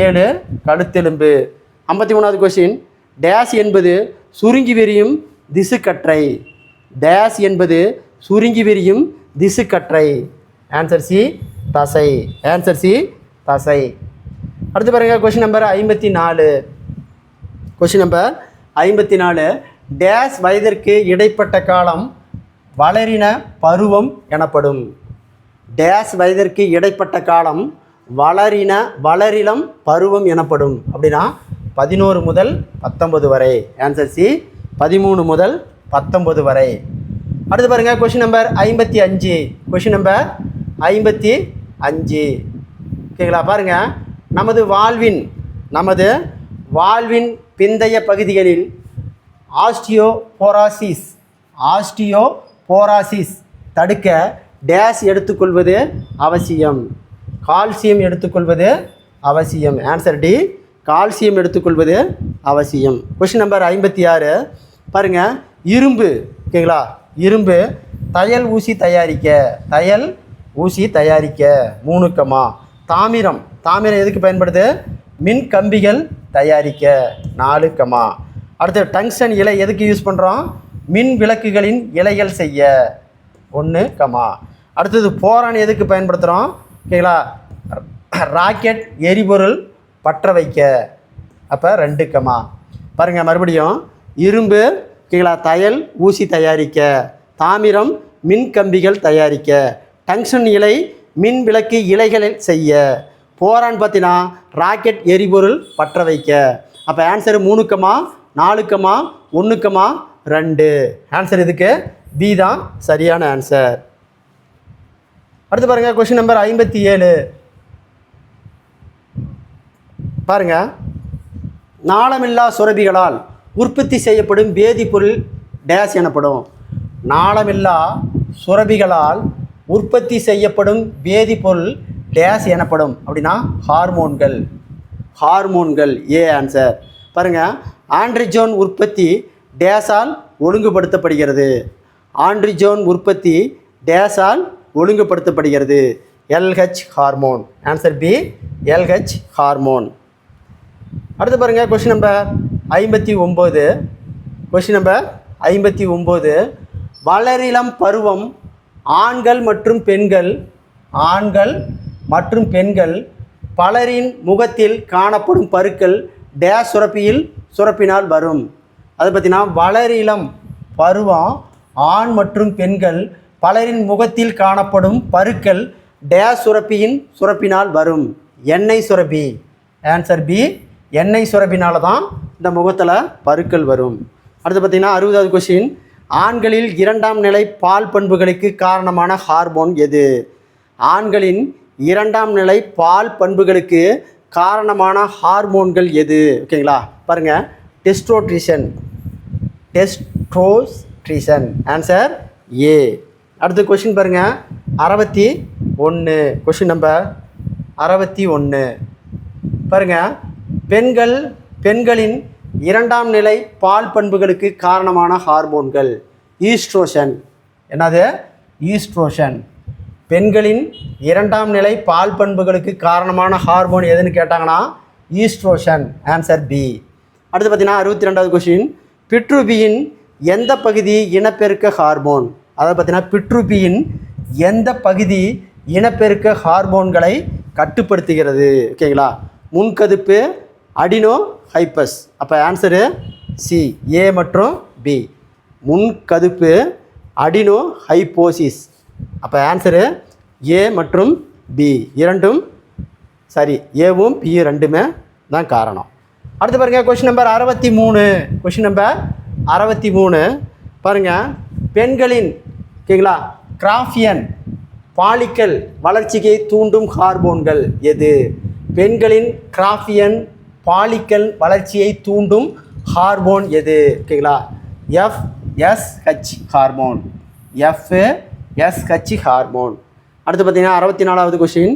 7 கழுத்தெலும்பு. 53வது கொஸ்டின், டேஸ் என்பது சுருங்கி விரியும் திசுக்கற்றை. டேஸ் என்பது சுருங்கி விரியும் திசுக்கற்றை. ஆன்சர் சி, தசை. ஆன்சர் சி, தசை. அடுத்து பாருங்கள், question number 54. Question number 54, days வயதிற்கு இடைப்பட்ட காலம் வளரின பருவம் எனப்படும். டேஸ் வயதிற்கு இடைப்பட்ட காலம் வளரிளம் பருவம் எனப்படும் அப்படின்னா 11 முதல் 19 வரை. ஆன்சர் சி, 13 முதல் 19 வரை. அடுத்து பாருங்கள் கொஷின் நம்பர் 55. Question number 55. ஓகேங்களா? பாருங்கள், நமது வாழ்வின் பிந்தைய பகுதிகளில் ஆஸ்டியோபோராசிஸ் தடுக்க டேஸ் எடுத்துக்கொள்வது அவசியம். கால்சியம் எடுத்துக்கொள்வது அவசியம். ஆன்சர் டி, கால்சியம் எடுத்துக்கொள்வது அவசியம். Question number 56. பாருங்கள், இரும்பு. ஓகேங்களா? இரும்பு தையல் ஊசி தயாரிக்க 3, தாமிரம் எதுக்கு பயன்படுது? மின் கம்பிகள் தயாரிக்க 4, அடுத்து டங்ஸ்டன் இலை எதுக்கு யூஸ் பண்ணுறோம்? மின் விளக்குகளின் இலைகள் செய்ய 1, அடுத்தது போரான் எதுக்கு பயன்படுத்துகிறோம்? ஓகேங்களா? ராக்கெட் எரிபொருள் பற்ற வைக்க, அப்போ 2, பாருங்கள் மறுபடியும் இரும்பு, ஓகேங்களா, தையல் ஊசி தயாரிக்க, தாமிரம் மின் கம்பிகள் தயாரிக்க, டங்ஸ்டன் இலை மின் விளக்கு இலைகளை செய்ய, போரான் பார்த்தீங்கன்னா ராக்கெட் எரிபொருள் பற்ற வைக்க. அப்போ ஆன்சர் 3, 4, 1, 2. ஆன்சர் இதுக்கு பி தான் சரியான ஆன்சர். அடுத்து பாருங்கள் கொஷின் நம்பர் 57. பாருங்கள், நாளமில்லா சுரபிகளால் உற்பத்தி செய்யப்படும் வேதிப்பொருள் டேஸ் எனப்படும். நாளமில்லா சுரபிகளால் உற்பத்தி செய்யப்படும் வேதிப்பொருள் டேஸ் எனப்படும் அப்படின்னா ஹார்மோன்கள். A answer. பாருங்கள், ஆண்ட்ரிஜோன் உற்பத்தி டேஸால் ஒழுங்குபடுத்தப்படுகிறது. LH hormone. Answer B, LH hormone. அடுத்து பாருங்கள் கொஷின் நம்பர் 59. Question number 59. வளரிளம் பருவம் ஆண்கள் மற்றும் பெண்கள் பலரின் முகத்தில் காணப்படும் பருக்கள் டேஸ் சுரப்பினால் வரும். அதை பார்த்தீங்கன்னா வளரிளம் பருவம் ஆண் மற்றும் பெண்கள் பலரின் முகத்தில் காணப்படும் பருக்கள் டேஸ் சுரப்பினால் வரும். எண்ணெய் சுரப்பி. ஆன்சர் பி, எண்ணெய் சுரப்பினால தான் இந்த முகத்தில் பருக்கள் வரும். அடுத்து பார்த்திங்கன்னா 60வது கொஷின். ஆண்களில் 2ஆம் நிலை பால் பண்புகளுக்கு காரணமான ஹார்மோன் எது? ஆண்களின் 2ஆம் நிலை பால் பண்புகளுக்கு காரணமான ஹார்மோன்கள் எது? ஓகேங்களா? பாருங்கள், டெஸ்ட்ரோஸ்டிரன். Answer A. அடுத்த கொஷின் பாருங்கள் 61. Question number 61. பாருங்கள், பெண்களின் 2ஆம் நிலை பால் பண்புகளுக்கு காரணமான ஹார்மோன்கள் ஈஸ்ட்ரோஷன். என்னது? ஈஸ்ட்ரோஷன். பெண்களின் 2ஆம் நிலை பால் பண்புகளுக்கு காரணமான ஹார்மோன் எதுன்னு கேட்டாங்கன்னா ஈஸ்ட்ரோஷன். Answer B. அடுத்து பார்த்தீங்கன்னா 62வது கொஷின். பிட்ரூபியின் எந்த பகுதி இனப்பெருக்க ஹார்மோன்? அதாவது பார்த்தீங்கன்னா பிட்ரூபியின் எந்த பகுதி இனப்பெருக்க ஹார்மோன்களை கட்டுப்படுத்துகிறது? ஓகேங்களா? முன்கதுப்பு, அடினோ ஹைப்பஸ். அப்போ ஆன்சரு சி, ஏ மற்றும் பி. முன்கதுப்பு, அடினோ ஹைப்போசிஸ். அப்போ ஆன்சரு ஏ மற்றும் பி இரண்டும் சரி. ஏவும் பி ரெண்டுமே தான் காரணம். அடுத்து பாருங்கள் கொஷின் நம்பர் 63. Question number 63. பாருங்கள், பெண்களின், ஓகேங்களா, கிராஃபியன் பாலிக்கல் வளர்ச்சியை தூண்டும் ஹார்மோன்கள் எது? பெண்களின் கிராஃபியன் பாலிக்கல் வளர்ச்சியை தூண்டும் ஹார்மோன் எது? ஓகேங்களா? FSH hormone. FSH hormone. அடுத்து பார்த்தீங்கன்னா 64வது கொஷின்.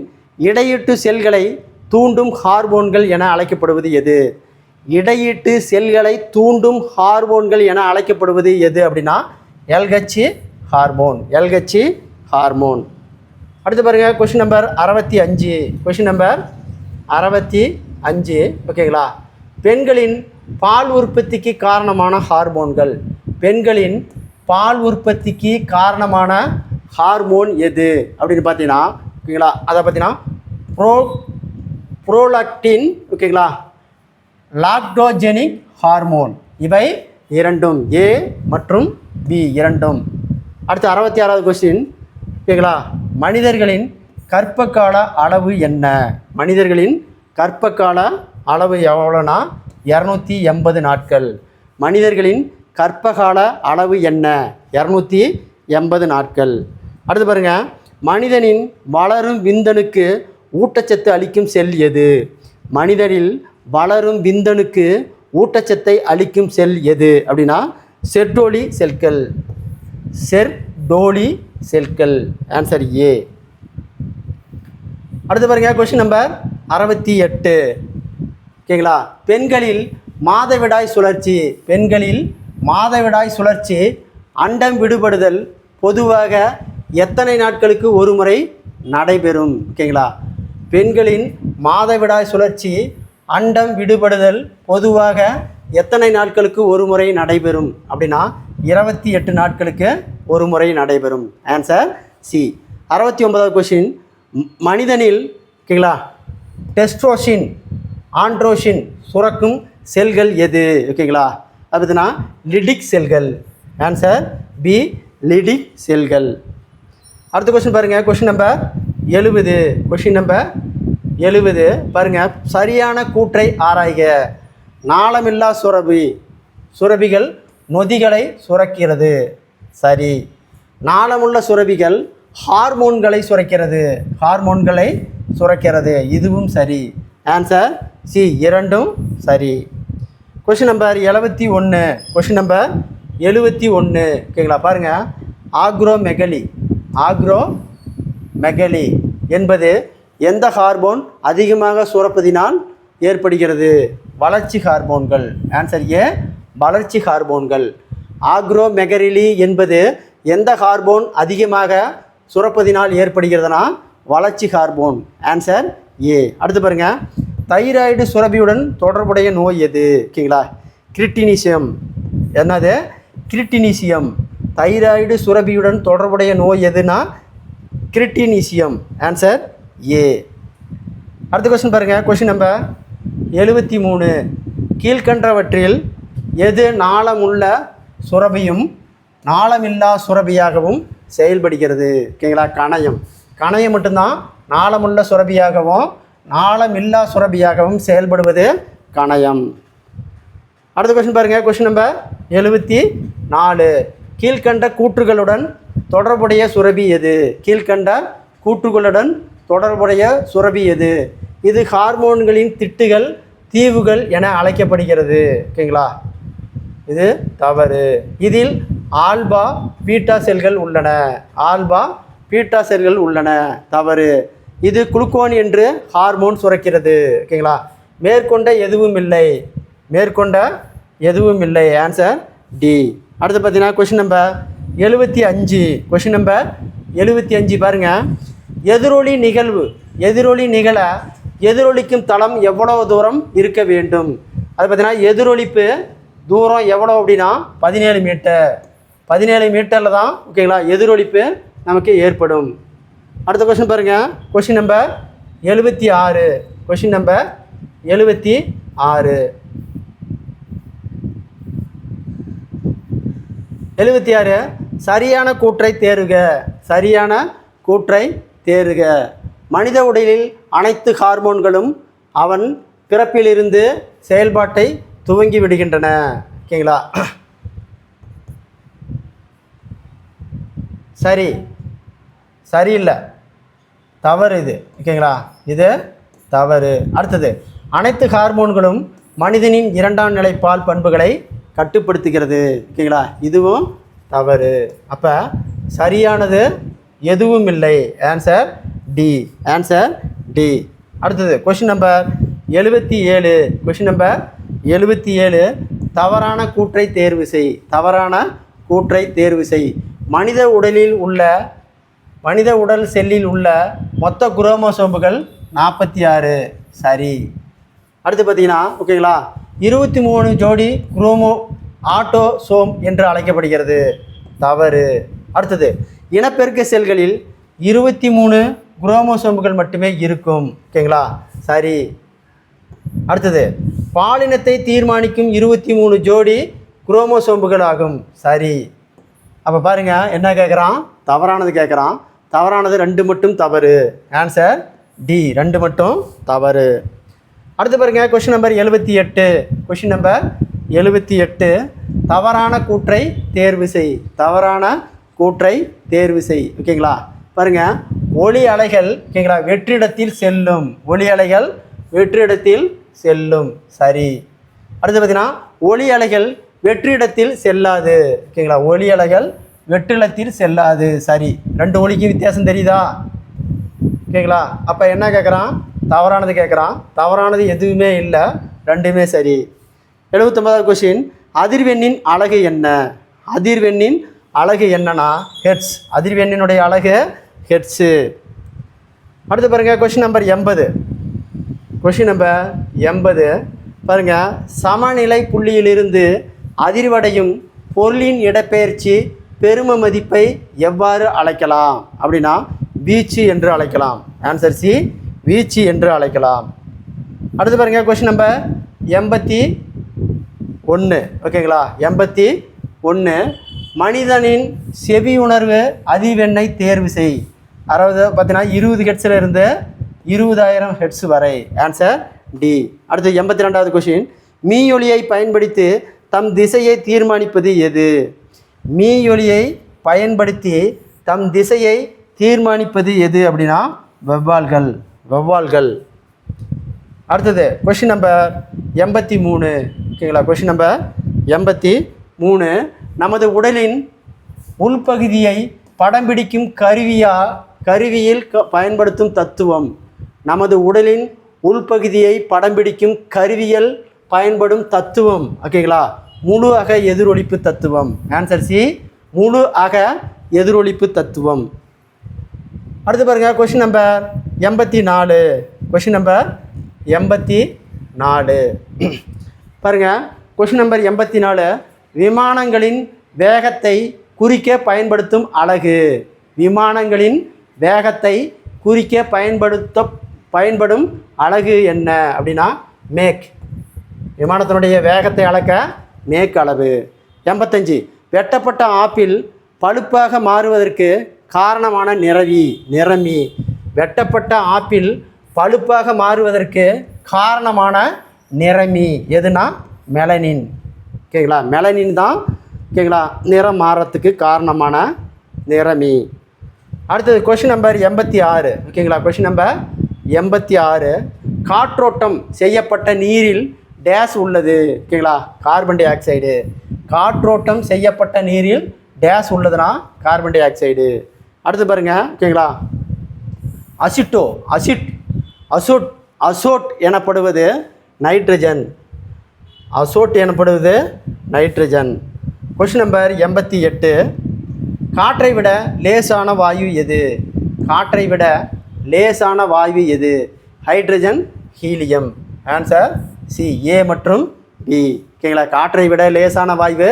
இடையீட்டு செல்களை தூண்டும் ஹார்மோன்கள் என அழைக்கப்படுவது எது? இடையீட்டு செல்களை தூண்டும் ஹார்மோன்கள் என அழைக்கப்படுவது எது அப்படின்னா LH ஹார்மோன். LH hormone. அடுத்து பாருங்கள் கொஷின் நம்பர் 65. Question number 65. ஓகேங்களா? பெண்களின் பால் உற்பத்திக்கு காரணமான ஹார்மோன்கள். பெண்களின் பால் உற்பத்திக்கு காரணமான ஹார்மோன் எது அப்படின்னு பார்த்தீங்கன்னா, ஓகேங்களா, அதை பார்த்தீங்கன்னா ப்ரோலாக்டின், ஓகேங்களா, லாக்டோஜெனிக் ஹார்மோன். இவை இரண்டும், ஏ மற்றும் பி இரண்டும். அடுத்து 66வது கொஸ்டின். ஓகேங்களா? மனிதர்களின் கர்ப்பகால அளவு என்ன? மனிதர்களின் கர்ப்பகால அளவு எவ்வளோனா 280 நாட்கள். மனிதர்களின் கர்ப்பகால அளவு என்ன? 280 நாட்கள். அடுத்து பாருங்கள், மனிதனின் வளரும் விந்தணுக்கு ஊட்டச்சத்து அளிக்கும் செல் எது? மனிதனில் வளரும் விந்தணுக்கு ஊட்டச்சத்தை அளிக்கும் செல் எது அப்படின்னா செர்டோலி செல்கள். செர்டோலி செல்கள். Answer A. அடுத்து பாருங்க, கொஸ்டின் நம்பர் 68. ஓகேங்களா? பெண்களில் மாதவிடாய் சுழற்சி. பெண்களில் மாதவிடாய் சுழற்சி அண்டம் விடுபடுதல் பொதுவாக எத்தனை நாட்களுக்கு ஒரு முறை நடைபெறும்? ஓகேங்களா? பெண்களின் மாதவிடாய் சுழற்சி அண்டம் விடுபடுதல் பொதுவாக எத்தனை நாட்களுக்கு ஒரு முறை நடைபெறும் அப்படின்னா 28 நாட்களுக்கு ஒரு முறை நடைபெறும். Answer C. 69வது கொஸ்டின், மனிதனில் ஓகேங்களா டெஸ்ட்ரோசின் ஆண்ட்ரோசின் சுரக்கும் செல்கள் எது? ஓகேங்களா? அது பார்த்தீங்கன்னா லிடிக் செல்கள். ஆன்சர் பி, லிடிக் செல்கள். அடுத்த கொஸ்டின் பாருங்கள், கொஸ்டின் நம்பர் 70. கொஸ்டின் நம்பர் 70 பாருங்கள், சரியான கூற்றை ஆராய்க. நாளமில்லா சுரபிகள் நொதிகளை சுரக்கிறது. சரி. நாளமுள்ள சுரபிகள் ஹார்மோன்களை சுரக்கிறது. ஹார்மோன்களை சுரக்கிறது. இதுவும் சரி. ஆன்சர் சி, இரண்டும் சரி. Question number 71. Question number 71. ஓகேங்களா? பாருங்கள், ஆக்ரோமெகலி என்பது எந்த ஹார்மோன் அதிகமாக சுரப்பதினால் ஏற்படுகிறது? வளர்ச்சி ஹார்மோன்கள். ஆன்சர் ஏ, வளர்ச்சி ஹார்மோன்கள். ஆக்ரோமெகலிலி என்பது எந்த ஹார்மோன் அதிகமாக சுரப்பதினால் ஏற்படுகிறதுனா வளர்ச்சி ஹார்மோன். Answer A. அடுத்து பாருங்கள், தைராய்டு சுரபியுடன் தொடர்புடைய நோய் எது? ஓகேங்களா? கிரிட்டினிசியம். என்னது? கிரிட்டினிசியம். தைராய்டு சுரபியுடன் தொடர்புடைய நோய் எதுனா கிரிட்டினிசியம். Answer A. அடுத்த கொஸ்டின் பாருங்கள், கொஸ்டின் நம்பர் 73. கீழ்கண்டவற்றில் எது நாளமுள்ள சுரபியும் நாளமில்லா சுரபியாகவும் செயல்படுகிறது? ஓகேங்களா? கணையம் மட்டும்தான் நாளமுள்ள சுரபியாகவும் நாளமில்லா சுரபியாகவும் செயல்படுவது கணையம். அடுத்த கொஸ்டின் பாருங்கள், கொஸ்டின் நம்பர் 74. கீழ்கண்ட கூற்றுகளுடன் தொடர்புடைய சுரபி எது? கீழ்கண்ட கூற்றுகளுடன் தொடர்புடைய சுரபி எது? இது ஹார்மோன்களின் திட்டுகள் தீவுகள் என அழைக்கப்படுகிறது. ஓகேங்களா? இது தவறு. இதில் ஆல்பா பீட்டா செல்கள் உள்ளன. ஆல்பா பீட்டா செல்கள் உள்ளன. தவறு. இது குளுக்கோன் என்று ஹார்மோன் சுரக்கிறது. ஓகேங்களா? மேற்கொண்ட எதுவும் இல்லை. Answer D. அடுத்து பார்த்தீங்கன்னா கொஸ்டின் நம்பர் 75. கொஸ்டின் நம்பர் 75 பாருங்கள், எதிரொலி நிகழ எதிரொலிக்கும் தளம் எவ்வளவு தூரம் இருக்க வேண்டும்? அது பார்த்தீங்கன்னா எதிரொலிப்பு தூரம் எவ்வளோ அப்படின்னா 17 மீட்டர். 17 மீட்டரில் தான் ஓகேங்களா எதிரொலிப்பு நமக்கு ஏற்படும். அடுத்த கொஸ்டின் பாருங்கள், கொஸ்டின் நம்பர் 76. Question number 76. 76 சரியான கூற்றை தேறுக. மனித உடலில் அனைத்து ஹார்மோன்களும் அவன் பிறப்பிலிருந்து செயல்பாட்டை துவங்கி விடுகின்றன. ஓகேங்களா? சரியில்லை, தவறு இது. ஓகேங்களா? இது தவறு. அடுத்தது, அனைத்து ஹார்மோன்களும் மனிதனின் 2ஆம் நிலை பால் பண்புகளை கட்டுப்படுத்துகிறது. ஓகேங்களா? இதுவும் தவறு. அப்போ சரியானது எதுவும் இல்லை. Answer D. Answer D. அடுத்தது கொஸ்டின் நம்பர் 77. கொஸ்டின் நம்பர் 77 தவறான கூற்றை தேர்வு செய். மனித உடல் செல்லில் உள்ள மொத்த குரோமோசோம்கள் 46. சரி. அடுத்து பார்த்தீங்கன்னா ஓகேங்களா 23 ஜோடி ஆட்டோசோம் என்று அழைக்கப்படுகிறது. தவறு. அடுத்தது, இனப்பெருக்க செல்களில் 23 குரோமோசோம்கள் மட்டுமே இருக்கும். ஓகேங்களா? சரி. அடுத்தது, பாலினத்தை தீர்மானிக்கும் 23 ஜோடி குரோமோசோம்கள் ஆகும். சரி. அப்போ பாருங்கள் என்ன கேட்குறான்? தவறானது கேட்குறான். தவறானது 2 மட்டும் தவறு. ஆன்சர் டி, 2 மட்டும் தவறு. அடுத்து பாருங்கள் கொஸ்டின் நம்பர் 78. கொஸ்டின் நம்பர் 78 தவறான கூற்றை தேர்வு செய். தவறான கூற்றை தேர்வு செய். ஓகேங்களா? பாருங்கள், ஒளி அலைகள் ஓகேங்களா வெற்றிடத்தில் செல்லும். ஒளி அலைகள் வெற்றிடத்தில் செல்லும். சரி. அடுத்து பார்த்தீங்கன்னா ஒளி அலைகள் வெற்றிடத்தில் செல்லாது. ஓகேங்களா? ஒளி அலைகள் வெற்றிடத்தில் செல்லாது. சரி. ரெண்டு ஒளிக்கு வித்தியாசம் தெரியுதா? ஓகேங்களா? அப்போ என்ன கேட்குறான்? தவறானது கேட்குறான். தவறானது எதுவுமே இல்லை, ரெண்டுமே சரி. 79வது கொஷின், அதிர்வெண்ணின் அலகு என்ன? அதிர்வெண்ணின் அலகு என்னன்னா ஹெர்ட்ஸ். அதிர்வெண்ணினுடைய அலகு ஹெர்ட்ஸு. அடுத்து பாருங்கள், கொஷின் நம்பர் 80. கொஷின் நம்பர் 80 பாருங்கள், சமநிலை புள்ளியிலிருந்து அதிர்வடையும் பொருளின் இடப்பெயர்ச்சி பெரும மதிப்பை எவ்வாறு அழைக்கலாம்? அப்படின்னா வீச்சு என்று அழைக்கலாம். ஆன்சர் சி, வீச்சு என்று அழைக்கலாம். அடுத்து பாருங்கள், கொஷின் நம்பர் 81. ஓகேங்களா? 81, மனிதனின் செவி உணர்வு அதிர்வெண்ணை தேர்வு செய். அதாவது பார்த்தீங்கன்னா 20 ஹெர்ட்ஸில் இருந்து 20,000 ஹெர்ட்ஸ் வரை. Answer D. அடுத்து 82வது கொஷின், மீயொலியை பயன்படுத்தி தம் திசையை தீர்மானிப்பது எது? மீயொலியை பயன்படுத்தி தம் திசையை தீர்மானிப்பது எது அப்படின்னா வௌவால்கள். வௌவால்கள். அடுத்தது கொஷின் நம்பர் 83. ஓகேங்களா? கொஷின் நம்பர் 83, நமது உடலின் உள்பகுதியை படம் பிடிக்கும் கருவியில் பயன்படுத்தும் தத்துவம். நமது உடலின் உள்பகுதியை படம் பிடிக்கும் கருவியில் பயன்படும் தத்துவம். ஓகேங்களா? முழு அக எதிரொலிப்பு தத்துவம். ஆன்சர் சி, முழு அக எதிரொலிப்பு தத்துவம். அடுத்து பாருங்கள், கொஷின் நம்பர் 84. கொஷின் நம்பர் 84 பாருங்கள். கொஷின் நம்பர் 84, விமானங்களின் வேகத்தை குறிக்க பயன்படுத்தும் அலகு. விமானங்களின் வேகத்தை குறிக்க பயன்படும் அலகு என்ன அப்படின்னா மேக். விமானத்தினுடைய வேகத்தை அளக்க மேக் அளவு. 85, வெட்டப்பட்ட ஆப்பிள் பழுப்பாக மாறுவதற்கு காரணமான நிறமி. வெட்டப்பட்ட ஆப்பிள் பழுப்பாக மாறுவதற்கு காரணமான நிறமி எதுனா மெலனின். ஓகேங்களா? மெலனின் தான் ஓகேங்களா நிறம் மாறத்துக்கு காரணமான நிறமி. அடுத்தது கொஷின் நம்பர் 86. ஓகேங்களா? கொஷின் நம்பர் 86, காற்றோட்டம் செய்யப்பட்ட நீரில் டேஸ் உள்ளது. ஓகேங்களா? Carbon di oxide. காற்றோட்டம் செய்யப்பட்ட நீரில் டேஸ் உள்ளதுன்னா கார்பன் டை ஆக்சைடு. அடுத்து பாருங்கள். ஓகேங்களா? அசோட் எனப்படுவது நைட்ரஜன். அசோட் எனப்படுவது நைட்ரஜன். கொஷின் நம்பர் 88, காற்றை விட லேசான வாயு எது? காற்றை விட லேசான வாயு எது? Hydrogen, helium. ஆன்சர் சி, ஏ மற்றும் பி. ஓகேங்களா? காற்றை விட லேசான வாயு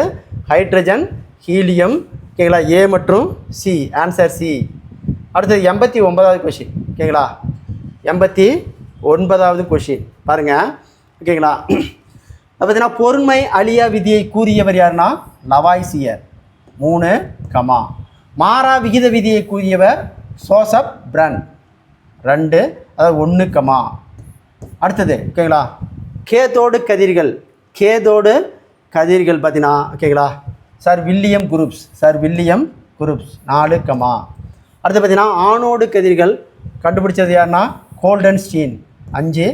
ஹைட்ரஜன், ஹீலியம். ஓகேங்களா? ஏ மற்றும் சி. Answer C. அடுத்தது 89வது கொஷின். ஓகேங்களா? 89வது கொஷின் பாருங்கள். ஓகேங்களா? பார்த்தீங்கன்னா பொருண்மை அழியா விதியை கூறியவர் யாருன்னா லவாய்சியர். 3, மாறா விகித விதியை கூறியவர் ஜோசப் பிரன். 2, அதாவது 1, அடுத்தது ஓகேங்களா கேதோடு கதிர்கள். கேதோடு கதிர்கள் பார்த்தீங்கன்னா ஓகேங்களா சார் வில்லியம் குரூப்ஸ். 4, அடுத்து பார்த்தீங்கன்னா ஆனோடு கதிர்கள் கண்டுபிடிச்சது யாருன்னா கோல்டன்ஸ்டீன். 5,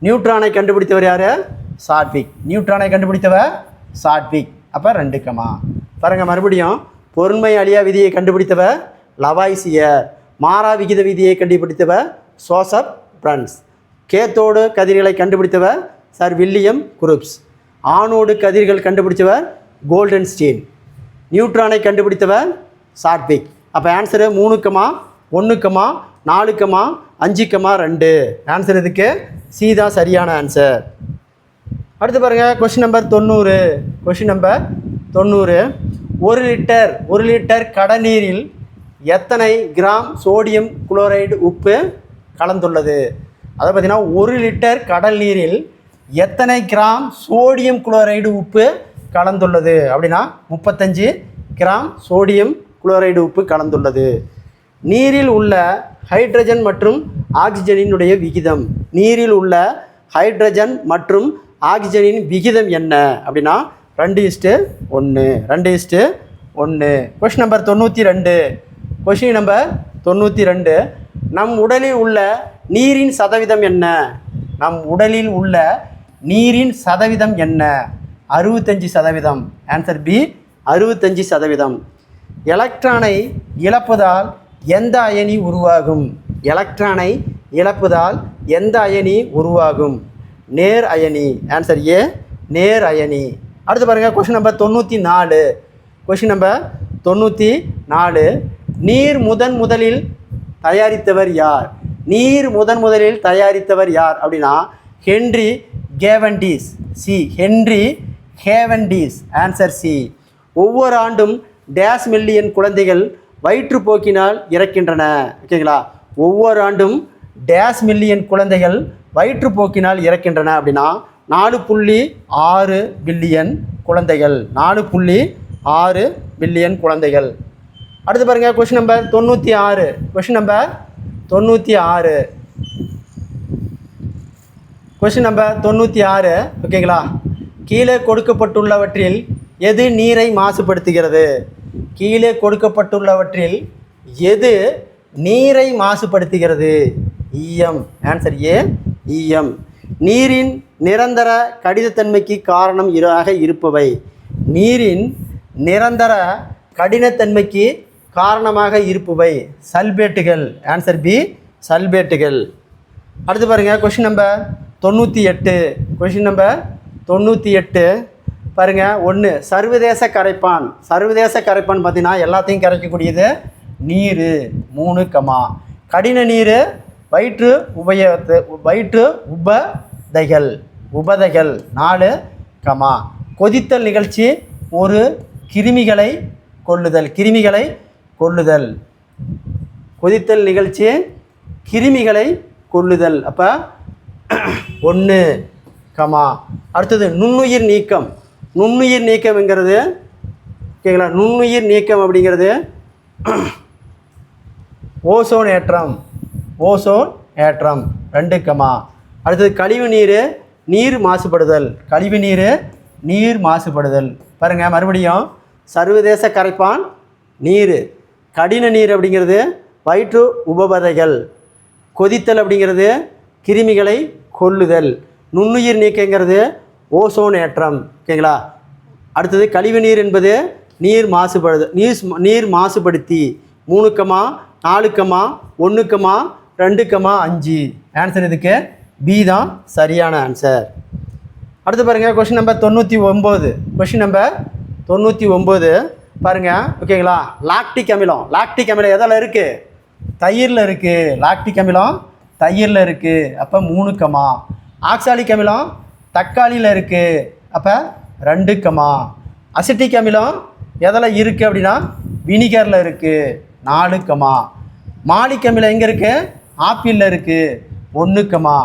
நியூட்ரானை கண்டுபிடித்தவர் யார்? சாட்விக். நியூட்ரானை கண்டுபிடித்தவர் சாட்விக். அப்போ 2, பாருங்கள் மறுபடியும் பொருண்மை அழியா விதியை கண்டுபிடித்தவர் லவாய்சியர். மாறா விகித விதியை கண்டுபிடித்தவர் ஜோசப் பிரன்ஸ். கேத்தோடு கதிர்களை கண்டுபிடித்தவர் சார் வில்லியம் குரூப்ஸ். ஆனோடு கதிர்கள் கண்டுபிடித்தவர் கோல்டன்ஸ்டீன். நியூட்ரானை கண்டுபிடித்தவர் சாட்விக். அப்போ ஆன்சரு 3, 1, 4, 5, 2. ஆன்சர் இதுக்கு சி தான் சரியான ஆன்சர். அடுத்து பாருங்கள் question number 90. Question number 90, 1 litre கடநீரில் எத்தனை கிராம் சோடியம் குளோரைடு உப்பு கலந்துள்ளது? அதை பார்த்தீங்கன்னா 1 லிட்டர் கடல் நீரில் எத்தனை கிராம் சோடியம் குளோரைடு உப்பு கலந்துள்ளது அப்படின்னா 35 கிராம் சோடியம் குளோரைடு உப்பு கலந்துள்ளது. நீரில் உள்ள ஹைட்ரஜன் மற்றும் ஆக்சிஜனினுடைய விகிதம். நீரில் உள்ள ஹைட்ரஜன் மற்றும் ஆக்சிஜனின் விகிதம் என்ன அப்படின்னா 2:1 2:1. Question number 92. Question number 92. நம் உடலில் உள்ள நீரின் சதவீதம் என்ன? நம் உடலில் உள்ள நீரின் சதவீதம் என்ன? 65%. Answer B 65%. எலக்ட்ரானை இழப்பதால் எந்த அயனி உருவாகும்? எலக்ட்ரானை இழப்பதால் எந்த அயனி உருவாகும்? நேர் அயனி. ஆன்சர் ஏ நேர் அயனி. அடுத்து பாருங்கள் கொஷின் நம்பர் 94. Question number 94. நீர் முதலில் தயாரித்தவர் யார்? நீர் முதலில் தயாரித்தவர் யார் அப்படின்னா Henry Cavendish. C Henry Cavendish. Answer C. ஒவ்வொரு ஆண்டும் டேஸ் மில்லியன் குழந்தைகள் வயிற்றுப்போக்கினால் இறக்கின்றன. ஓகேங்களா? ஒவ்வொரு ஆண்டும் டேஸ் மில்லியன் குழந்தைகள் வயிற்றுப்போக்கினால் இறக்கின்றன அப்படின்னா 4.6 பில்லியன் குழந்தைகள். 4.6 பில்லியன் குழந்தைகள். அடுத்து பாருங்கள் question number 96. Question number 96. Question number 96. ஓகேங்களா? கீழே கொடுக்கப்பட்டுள்ளவற்றில் எது நீரை மாசுபடுத்துகிறது? கீழே கொடுக்கப்பட்டுள்ளவற்றில் எது நீரை மாசுபடுத்துகிறது? ஈயம். ஆன்சர் ஏ ஈயம். நீரின் நிரந்தர கடினத்தன்மைக்கு காரணம் இருப்பவை. நீரின் நிரந்தர கடினத்தன்மைக்கு காரணமாக இருப்பவை சல்பேட்டுகள். Answer B சல்பேட்டுகள். அடுத்து பாருங்கள் கொஷின் நம்பர் 98. கொஷின் நம்பர் 98 பாருங்கள். 1 சர்வதேச கரைப்பான். சர்வதேச கரைப்பான் பார்த்தீங்கன்னா எல்லாத்தையும் கரைக்கக்கூடியது நீர். 3 கடின நீர் வயிற்று உபதைகள் 4 கொதித்தல் நிகழ்ச்சி ஒரு கிருமிகளை கொல்லுதல். கொதித்தல் நிகழ்ச்சி கிருமிகளை கொல்லுதல். அப்போ 1 அடுத்தது நுண்ணுயிர் நீக்கம். நுண்ணுயிர் நீக்கம்ங்கிறது ஓகேங்களா? நுண்ணுயிர் நீக்கம் அப்படிங்கிறது ஓசோன் ஏற்றம். 2 அடுத்தது கழிவு நீர் மாசுபடுதல். நீர் மாசுபடுதல். பாருங்கள் மறுபடியும் சர்வதேச கரைப்பான் நீர். கடின நீர் அப்படிங்கிறது வயிற்று உபபதைகள். கொதித்தல் அப்படிங்கிறது கிருமிகளை கொல்லுதல். நுண்ணுயிர் நீக்கங்கிறது ஓசோன் ஏற்றம். ஓகேங்களா? அடுத்தது கழிவு நீர் என்பது நீர் மாசுபடுத்தி 3 4 1 2 5. ஆன்சர் இதுக்கு பி தான் சரியான ஆன்சர். அடுத்து பாருங்கள் கொஷின் நம்பர் 99. கொஷின் நம்பர் 99 பாருங்கள். ஓகேங்களா? லாக்டிக் அமிலம். லாக்டிக் அமிலம் எதில் இருக்குது? தயிரில் இருக்குது. லாக்டிக் அமிலம் தயிரில் இருக்குது. அப்போ 3 ஆக்சாலிக் அமிலம் தக்காளியில் இருக்குது. அப்போ 2 அசிட்டிக் அமிலம் எதில் இருக்குது அப்படின்னா வினிகரில் இருக்குது. 4 மாலிக் அமிலம் எங்கே இருக்குது? ஆப்பிளில் இருக்குது. 1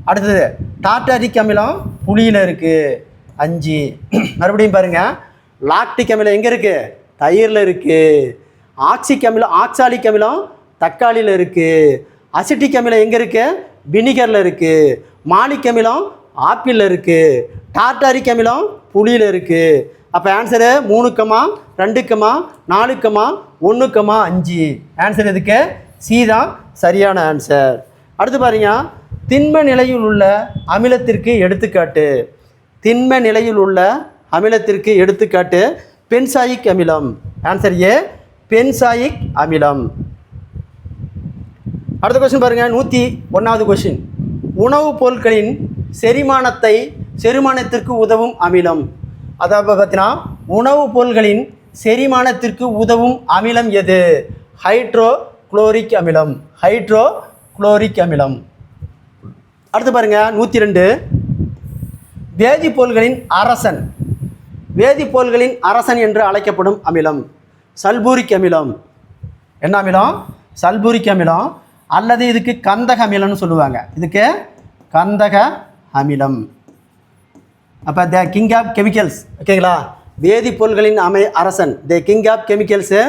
அடுத்தது டார்டாரிக் அமிலம் புளியில் இருக்குது. 5 மறுபடியும் பாருங்கள். லாக்டிக் அமிலம் எங்கே இருக்குது? தயிரில் இருக்குது. ஆக்சாலிக் அமிலம் தக்காளியில் இருக்குது. அசிட்டிக் அமிலம் எங்கே இருக்குது? வினிகரில் இருக்குது. மாலிக் அமிலம் ஆப்பிளில் இருக்குது. டார்டாரிக் அமிலம் புளியில் இருக்குது. அப்போ ஆன்சரு 3 2 4 1 5. ஆன்சர் இதுக்கு சி தான் சரியான ஆன்சர். அடுத்து பாருங்க. திண்ம நிலையில் உள்ள அமிலத்திற்கு எடுத்துக்காட்டு. திண்ம நிலையில் உள்ள அமிலத்திற்கு எடுத்துக்காட்டு பென்சாயிக் அமிலம். ஆன்சர் ஏ பென்சாயிக் அமிலம். அடுத்த கொஸ்டின் பாருங்கள். 101வது கொஸ்டின். உணவுப் பொருட்களின் செரிமானத்திற்கு உதவும் அமிலம். அதாவது பார்த்தீங்கன்னா உணவுப் பொருட்களின் செரிமானத்திற்கு உதவும் அமிலம் எது? ஹைட்ரோகுளோரிக் அமிலம். ஹைட்ரோகுளோரிக் அமிலம். அடுத்து பாருங்கள். 102. வேதிப்பொருள்களின் அரசன். வேதிப்பொருள்களின் அரசன் என்று அழைக்கப்படும் அமிலம் சல்பூரிக் அமிலம். என்ன அமிலம்? சல்பூரிக் அமிலம். அல்லது இதுக்கு கந்தக அமிலம்னு சொல்லுவாங்க. இதுக்கு கந்தக அமிலம். அப்போ த கிங் ஆஃப் கெமிக்கல்ஸ். ஓகேங்களா? வேதிப்பொருள்களின் அரசன், த கிங் ஆஃப் கெமிக்கல்ஸு,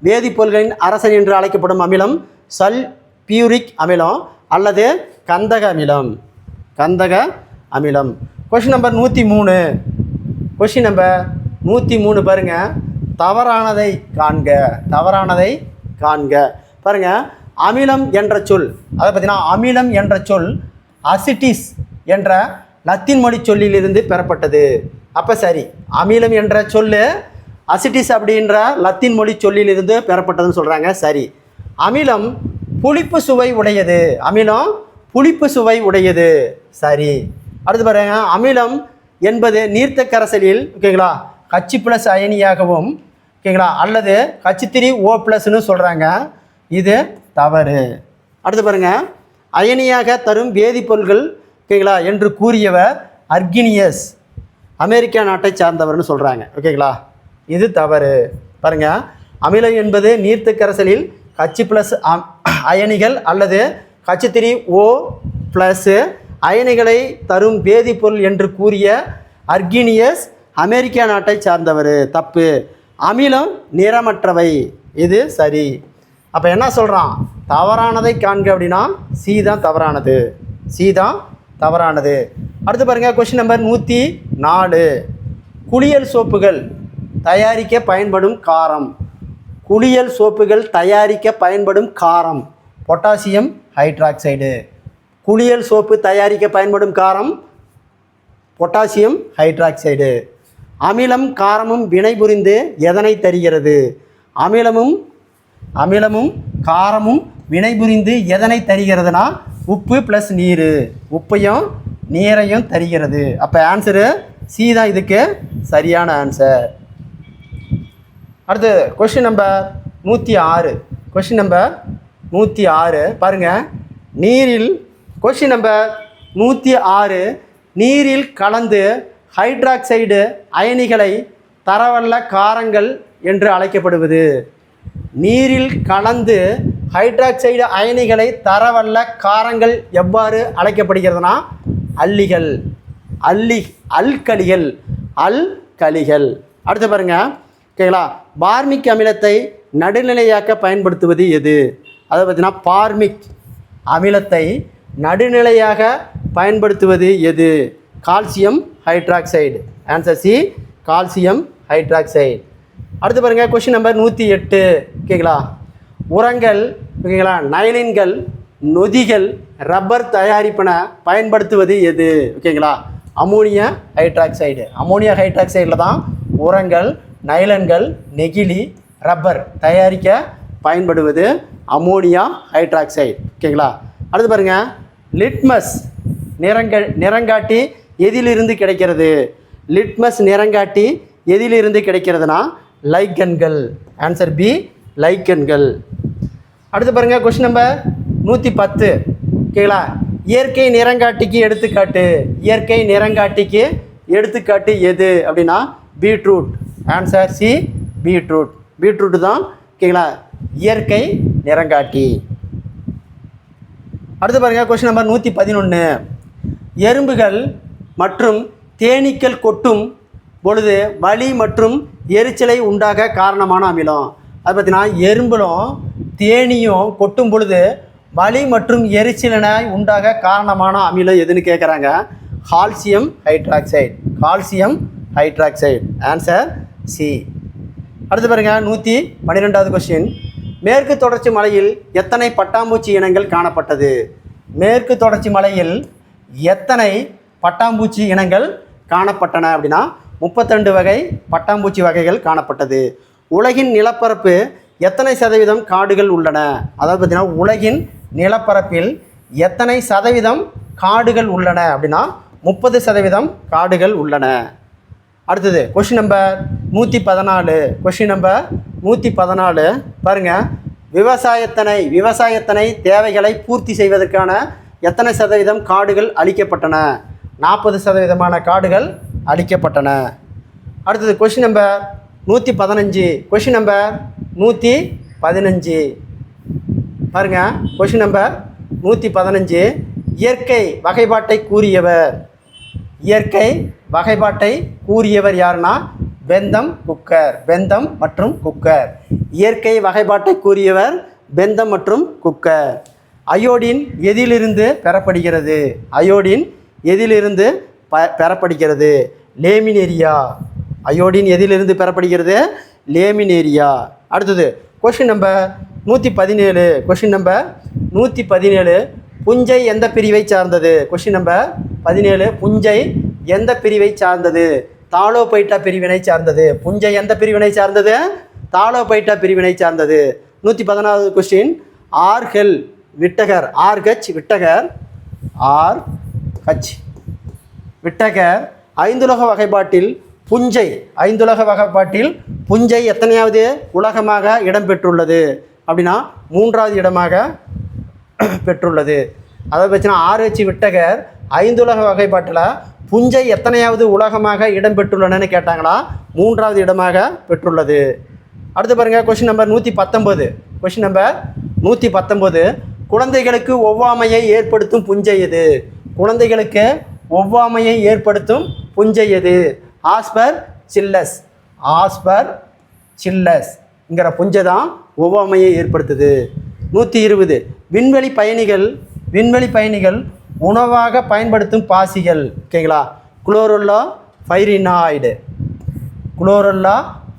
வேதிப்பொருள்களின் அரசன் என்று அழைக்கப்படும் அமிலம் சல்பியூரிக் அமிலம் அல்லது கந்தக அமிலம். கந்தக அமிலம். Question number 103. கொஷின் நம்பர் 103 பாருங்கள், தவறானதை காண்க. தவறானதை காண்க. பாருங்கள், அமிலம் என்ற சொல், அதை பார்த்தீங்கன்னா அமிலம் என்ற சொல் அசிட்டிஸ் என்ற லத்தீன் மொழி சொல்லிலிருந்து பெறப்பட்டது. அப்போ சரி, அமிலம் என்ற சொல் அசிட்டிஸ் அப்படின்ற லத்தீன் மொழி சொல்லிலிருந்து பெறப்பட்டதுன்னு சொல்கிறாங்க. சரி. அமிலம் புளிப்பு சுவை உடையது. அமிலம் புளிப்பு சுவை உடையது. சரி. அடுத்து பாருங்க, அமிலம் என்பது நீர்த்த கரைசலில் ஓகேங்களா H+ அயனியாகவும் ஓகேங்களா அல்லது H3O+ன்னு சொல்கிறாங்க. இது தவறு. அடுத்து பாருங்கள், அயனியாக தரும் வேதிப்பொருட்கள் ஓகேங்களா என்று கூறியவர் அர்கினியஸ், அமெரிக்கா நாட்டை சார்ந்தவர்னு சொல்கிறாங்க. ஓகேங்களா, இது தவறு. பாருங்கள், அமிலம் என்பது நீர்த்த கரைசலில் H+ அயனிகள் அல்லது H3O+ அயனிகளை தரும் வேதிப்பொருள் என்று கூறிய அர்கினியஸ் அமெரிக்கா நாட்டை சார்ந்தவர். தப்பு. அமிலம் நிறமற்றவை. இது சரி. அப்போ என்ன சொல்கிறான்? தவறானதை காண்க அப்படின்னா சி தான் தவறானது. சி தான் தவறானது. அடுத்து பாருங்கள், கொஸ்டின் நம்பர் 104. குளியல் சோப்புகள் தயாரிக்க பயன்படும் காரம். குளியல் சோப்புகள் தயாரிக்க பயன்படும் காரம் பொட்டாசியம் ஹைட்ராக்சைடு. குளியல் சோப்பு தயாரிக்க பயன்படும் காரம் பொட்டாசியம் ஹைட்ராக்சைடு. அமிலம் காரமும் வினைபுரிந்து எதனை தருகிறது? அமிலமும் காரமும் வினைபுரிந்து எதனை தருகிறதுனா உப்பு ப்ளஸ் நீர். உப்பையும் நீரையும் தருகிறது. அப்போ ஆன்சரு சி தான் இதுக்கு சரியான ஆன்சர். அடுத்து கொஸ்டின் நம்பர் 106. கொஸ்டின் நம்பர் 106 பாருங்கள், நீரில் கொஸ்டின் நம்பர் 106 நீரில் கலந்து ஹைட்ராக்சைடு அயனிகளை தரவல்ல காரங்கள் என்று அழைக்கப்படுவது. நீரில் கலந்து ஹைட்ராக்சைடு அயனிகளை தரவல்ல காரங்கள் எவ்வாறு அழைக்கப்படுகிறதுனா அல்லிகள், அல்கலிகள். அடுத்து பாருங்கள், ஓகேங்களா, பார்மிக் அமிலத்தை நடுநிலையாக்க பயன்படுத்துவது எது? அதை பார்த்தீங்கன்னா பார்மிக் அமிலத்தை நடுநிலையாக பயன்படுத்துவது எது? Calcium hydroxide. Answer C, calcium hydroxide. அடுத்து பாருங்கள், கொஸ்டின் நம்பர் 108. ஓகேங்களா, உரங்கள் ஓகேங்களா நைலின்கள் நொதிகள் ரப்பர் தயாரிப்பன பயன்படுத்துவது எது? ஓகேங்களா, அமோனியா ஹைட்ராக்சைடு. அமோனியா ஹைட்ராக்சைடில் தான் உரங்கள், நைலன்கள், நெகிழி, ரப்பர் தயாரிக்க பயன்படுவது அமோனியா ஹைட்ராக்சைடு. ஓகேங்களா. அடுத்து பாருங்கள், லிட்மஸ் நிறங்காட்டி எதிலிருந்து கிடைக்கிறது? லிட்மஸ் நிறங்காட்டி எதிலிருந்து கிடைக்கிறதுனா லைக்கன்கள். Answer B, லைக்கன்கள். அடுத்து பாருங்கள், கொஸ்டின் நம்பர் 110. ஓகேங்களா, இயற்கை நிறங்காட்டிக்கு எடுத்துக்காட்டு. இயற்கை நிறங்காட்டிக்கு எடுத்துக்காட்டு எது அப்படின்னா beetroot. Answer C, beetroot. Beetroot தான் ஓகேங்களா இயற்கை நிறங்காட்டி. அடுத்து பாருங்கள், கொஸ்டின் நம்பர் 111. எறும்புகள் மற்றும் தேனீக்கள் கொட்டும் பொழுது வலி மற்றும் எரிச்சலை உண்டாக காரணமான அமிலம். அது பார்த்தீங்கன்னா எறும்பும் தேனியும் கொட்டும் பொழுது வலி மற்றும் எரிச்சலினை உண்டாக காரணமான அமிலம் எதுன்னு கேட்குறாங்க. Calcium hydroxide. Calcium hydroxide. Answer C. அடுத்து பாருங்கள், 112வது கொஸ்டின். மேற்கு தொடர்ச்சி மலையில் எத்தனை பட்டாம்பூச்சி இனங்கள் காணப்பட்டது? மேற்கு தொடர்ச்சி மலையில் எத்தனை பட்டாம்பூச்சி இனங்கள் காணப்பட்டன அப்படின்னா 32 வகை பட்டாம்பூச்சி வகைகள் காணப்பட்டது. உலகின் நிலப்பரப்பு எத்தனை சதவீதம் காடுகள் உள்ளன? அதாவது பார்த்தீங்கன்னா உலகின் நிலப்பரப்பில் எத்தனை சதவீதம் காடுகள் உள்ளன அப்படின்னா 30% காடுகள் உள்ளன. அடுத்தது கொஸ்டின் நம்பர் 114. கொஸ்டின் நம்பர் 114 பாருங்கள், விவசாயத்தனை தேவைகளை பூர்த்தி செய்வதற்கான எத்தனை சதவீதம் காடுகள் அழிக்கப்பட்டன? 40% காடுகள் அழிக்கப்பட்டன. அடுத்தது கொஸ்டின் நம்பர் 115. கொஸ்டின் நம்பர் 115 பாருங்கள், கொஸ்டின் நம்பர் 115. இயற்கை வகைப்பாட்டை கூறியவர். இயற்கை வகைப்பாட்டை கூறியவர் யாருன்னா பெந்தம் குக்கர். பெந்தம் மற்றும் குக்கர். இயற்கை வகைப்பாட்டை கூறியவர் பெந்தம் மற்றும் குக்கர். அயோடின் எதிலிருந்து பெறப்படுகிறது? அயோடின் எதிலிருந்து பெறப்படுகிறது? லேமினேரியா. அயோடின் எதிலிருந்து பெறப்படுகிறது? லேமினேரியா. அடுத்தது கொஷின் நம்பர் 117. கொஷின் நம்பர் 117, புஞ்சை எந்த பிரிவை சார்ந்தது? கொஷின் நம்பர் 17, புஞ்சை எந்த பிரிவை சார்ந்தது? தாலோபைட்டா பிரிவினை சார்ந்தது. புஞ்சை எந்த பிரிவினை சார்ந்தது? தாலோபைட்டா பிரிவினை சார்ந்தது. 114வது கொஸ்டின், ஆர்ஹெல் விட்டகர், ஆர்ஹெச் விட்டகர், ஆர்ஹெச் விட்டகர் ஐந்துலக வகைப்பாட்டில் புஞ்சை, ஐந்துலக வகைப்பாட்டில் புஞ்சை எத்தனையாவது உலகமாக இடம்பெற்றுள்ளது அப்படின்னா 3வது இடமாக பெற்றுள்ளது. அதை வச்சுன்னா ஆர்ஹெச் விட்டகர் ஐந்துலக வகைப்பாட்டில் புஞ்சை எத்தனையாவது உலகமாக இடம்பெற்றுள்ளனன்னு கேட்டாங்களா? 3வது இடமாக பெற்றுள்ளது. அடுத்து பாருங்கள் கொஷின் நம்பர் 119. கொஷின் நம்பர் 119, குழந்தைகளுக்கு ஒவ்வாமையை ஏற்படுத்தும் புஞ்சை எது? குழந்தைகளுக்கு ஒவ்வாமையை ஏற்படுத்தும் புஞ்சை எது? ஆஸ்பர் சில்லஸ், ஆஸ்பர் சில்லஸ்ங்கிற புஞ்சை தான் ஒவ்வாமையை ஏற்படுத்துது. 120, விண்வெளி பயணிகள் உணவாக பயன்படுத்தும் பாசிகள். ஓகேங்களா? குளோரோலா ஃபைரினாய்டு, குளோரோலா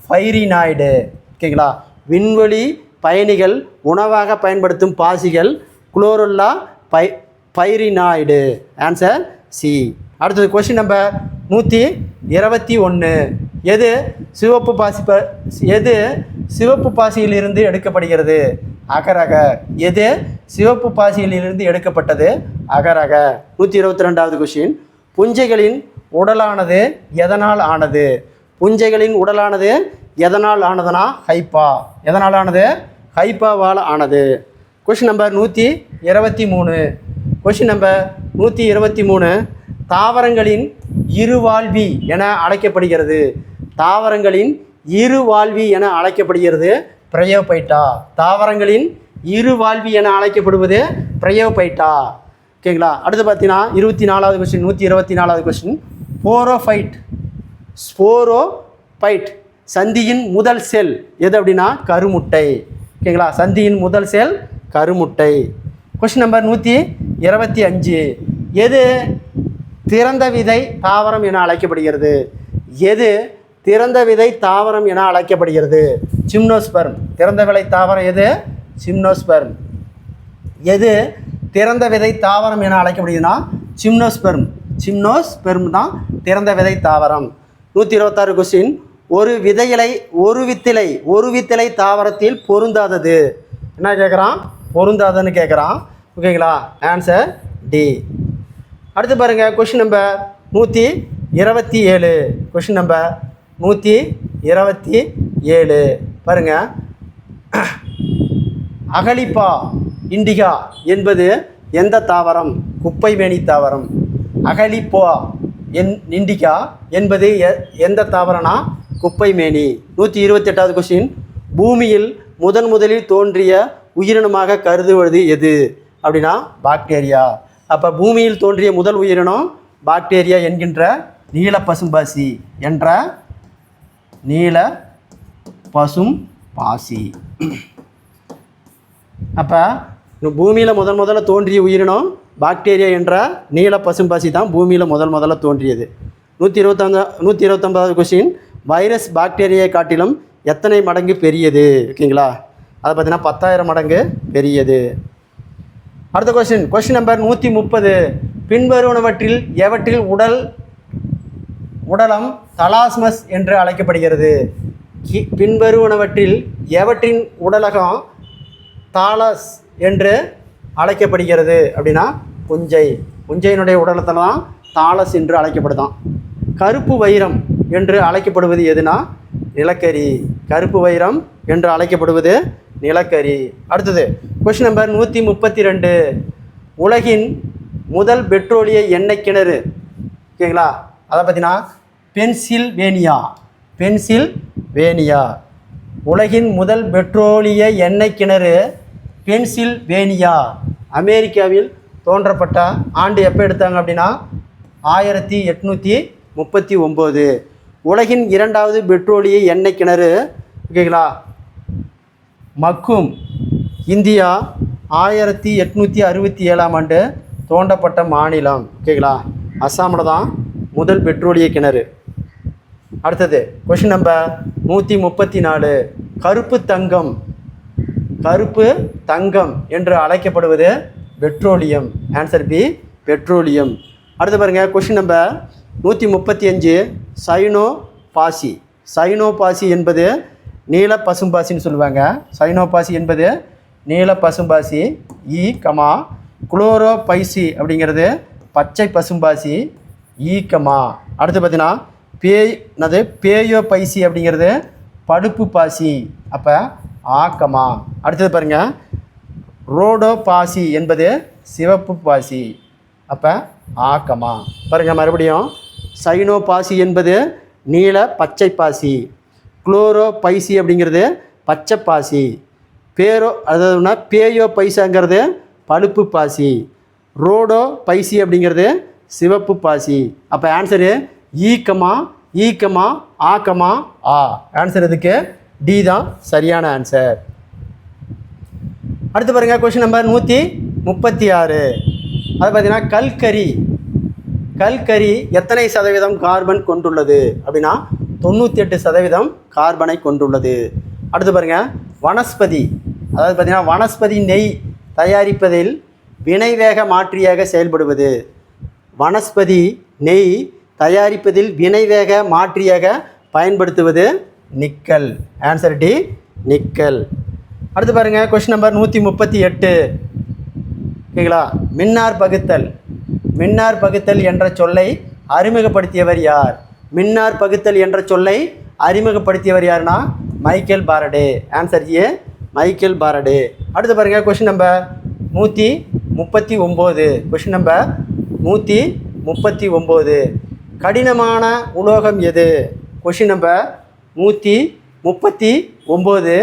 ஃபைரினாய்டு. ஓகேங்களா? விண்வெளி பயணிகள் உணவாக பயன்படுத்தும் பாசிகள் குளோரோலா ஃபைரினாய்டு. Answer C. அடுத்தது கொஸ்டின் நம்பர் 121, எது சிவப்பு பாசியிலிருந்து எடுக்கப்படுகிறது? அகரகர். எது சிவப்பு பாசியிலிருந்து எடுக்கப்பட்டது? அகரகர். 122வது கொஸ்டின், புஞ்சைகளின் உடலானது எதனால் ஆனது? புஞ்சைகளின் உடலானது எதனால் ஆனதுனா ஹைப்பா. எதனால் ஆனது? ஹைப்பாவால் ஆனது. Question number 123. கொஸ்டின் நம்பர் 123, தாவரங்களின் இருவாழ்வி என அழைக்கப்படுகிறது. தாவரங்களின் இருவாழ்வி என அழைக்கப்படுகிறது பிரயோபைட்டா. தாவரங்களின் இருவாழ்வி என அழைக்கப்படுவது பிரயோபைட்டா. ஓகேங்களா? அடுத்து பார்த்தீங்கன்னா 24வது கொஸ்டின், 124வது கொஸ்டின், ஸ்போரோஃபைட் சந்தியின் முதல் செல் எது அப்படின்னா கருமுட்டை. ஓகேங்களா? சந்தியின் முதல் செல் கருமுட்டை. கொஸ்டின் நம்பர் 125, எது திறந்த விதை தாவரம் என அழைக்கப்படுகிறது? எது திறந்த விதை தாவரம் என அழைக்கப்படுகிறது? ஜிம்னோஸ்பெர்ம். திறந்த விதை தாவரம் எது? ஜிம்னோஸ்பெர்ம். எது திறந்த விதை தாவரம் என அழைக்கப்படுகிறதுனா ஜிம்னோஸ்பெர்ம். ஜிம்னோஸ்பெர்ம் தான் திறந்த விதை தாவரம். 126 கொஸ்டின், ஒரு வித்திலை தாவரத்தில் பொருந்தாதது. என்ன கேட்குறான்? பொருந்தாதன்னு கேட்குறான். ஓகேங்களா? Answer D. அடுத்து பாருங்கள் கொஸ்டின் நம்பர் 127. கொஸ்டின் நம்பர் 127 பாருங்கள், அகலிப்பா இண்டிகா என்பது எந்த தாவரம்? குப்பைமேனி தாவரம். அகலிப்பா இண்டிகா என்பது எந்த தாவரம்னா குப்பைமேனி. 128வது கொஸ்டின், பூமியில் முதலில் தோன்றிய உயிரினமாக கருதுவது எது அப்படின்னா பாக்டீரியா. அப்போ பூமியில் தோன்றிய முதல் உயிரினம் பாக்டீரியா என்கின்ற நீல பசும்பாசி என்ற நீல பசும் பாசி. அப்போ பூமியில் முதல்ல தோன்றிய உயிரினம் பாக்டீரியா என்ற நீல பசும்பாசி தான் பூமியில் முதல்ல தோன்றியது. 129வது கொஸ்டின், வைரஸ் பாக்டீரியை காட்டிலும் எத்தனை மடங்கு பெரியது? ஓகேங்களா? அதை பார்த்தீங்கன்னா 10,000 மடங்கு பெரியது. அடுத்த கொஸ்டின் நம்பர் 130, பின்வருவனவற்றில் எவற்றில் உடலம் தலாஸ்மஸ் என்று அழைக்கப்படுகிறது? பின்வருவனவற்றில் எவற்றின் உடலகம் தாலஸ் என்று அழைக்கப்படுகிறது அப்படின்னா புஞ்சையினுடைய உடலத்தில் தான் தாலஸ் என்று அழைக்கப்படுதான். கருப்பு வைரம் என்று அழைக்கப்படுவது எதுனா நிலக்கரி. கருப்பு வைரம் என்று அழைக்கப்படுவது நிலக்கரி. அடுத்தது கொஸ்டின் நம்பர் 132, உலகின் முதல் பெட்ரோலிய எண்ணெய் கிணறு. ஓகேங்களா? அதை பார்த்தீங்கன்னா பென்சில்வேனியா. உலகின் முதல் பெட்ரோலிய எண்ணெய் கிணறு பென்சில்வேனியா, அமெரிக்காவில் தோன்றப்பட்ட ஆண்டு எப்போ எடுத்தாங்க அப்படின்னா 1839. உலகின் 2வது பெட்ரோலிய எண்ணெய் கிணறு. ஓகேங்களா? மக்கும், இந்தியா 1867ஆம் ஆண்டு தோண்டப்பட்ட மாநிலம். ஓகேங்களா? அஸ்ஸாமில் தான் முதல் பெட்ரோலிய கிணறு. அடுத்தது கொஷின் நம்பர் 134. கருப்பு தங்கம் என்று அழைக்கப்படுவது பெட்ரோலியம். Answer B petroleum. அடுத்து பாருங்கள் கொஷின் நம்பர் 135. சைனோபாசி என்பது நீல பசும்பாசின்னு சொல்லுவாங்க. சைனோபாசி என்பது நீல பசும்பாசி. குளோரோபைசி அப்படிங்கிறது பச்சை பசும்பாசி. அடுத்து பார்த்தீங்கன்னா பேயோபைசி அப்படிங்கிறது படுப்பு பாசி. அப்போ அடுத்தது பாருங்கள் ரோடோபாசி என்பது சிவப்பு பாசி. அப்போ பாருங்கள் மறுபடியும் சைனோபாசி என்பது நீல பச்சை பாசி. குளோரோபைசி அப்படிங்கிறது பச்சை பாசி. அதாவதுனா பேயோபைசாங்கிறது பழுப்பு பாசி. ரோடோபைசி அப்படிங்கிறது சிவப்பு பாசி. அப்போ ஆன்சரு ஆன்சர் இதுக்கு டி தான் சரியான ஆன்சர். அடுத்து பாருங்கள் கொஷின் நம்பர் 136. அது பார்த்தீங்கன்னா கல்கரி எத்தனை சதவீதம் கார்பன் கொண்டுள்ளது அப்படின்னா 98% கார்பனை கொண்டுள்ளது. அடுத்து பாருங்கள் வனஸ்பதி. அதாவது பார்த்தீங்கன்னா வனஸ்பதி நெய் தயாரிப்பதில் வினைவேக மாற்றியாக செயல்படுவது. வனஸ்பதி நெய் தயாரிப்பதில் வினைவேக மாற்றியாக பயன்படுத்துவது நிக்கல். Answer D nickel. அடுத்து பாருங்கள் கொஷின் நம்பர் 138. ஓகேங்களா? மின்னார் பகுத்தல் என்ற சொல்லை அறிமுகப்படுத்தியவர் யார்? மின்னார் பகுத்தல் என்ற சொல்லை அறிமுகப்படுத்தியவர் யாருன்னா Michael Faraday. Answer A Michael Faraday. அடுத்து பாருங்கள் கொஷின் நம்பர் 139. Question number 139. கடினமான உலோகம் எது? Question number 139.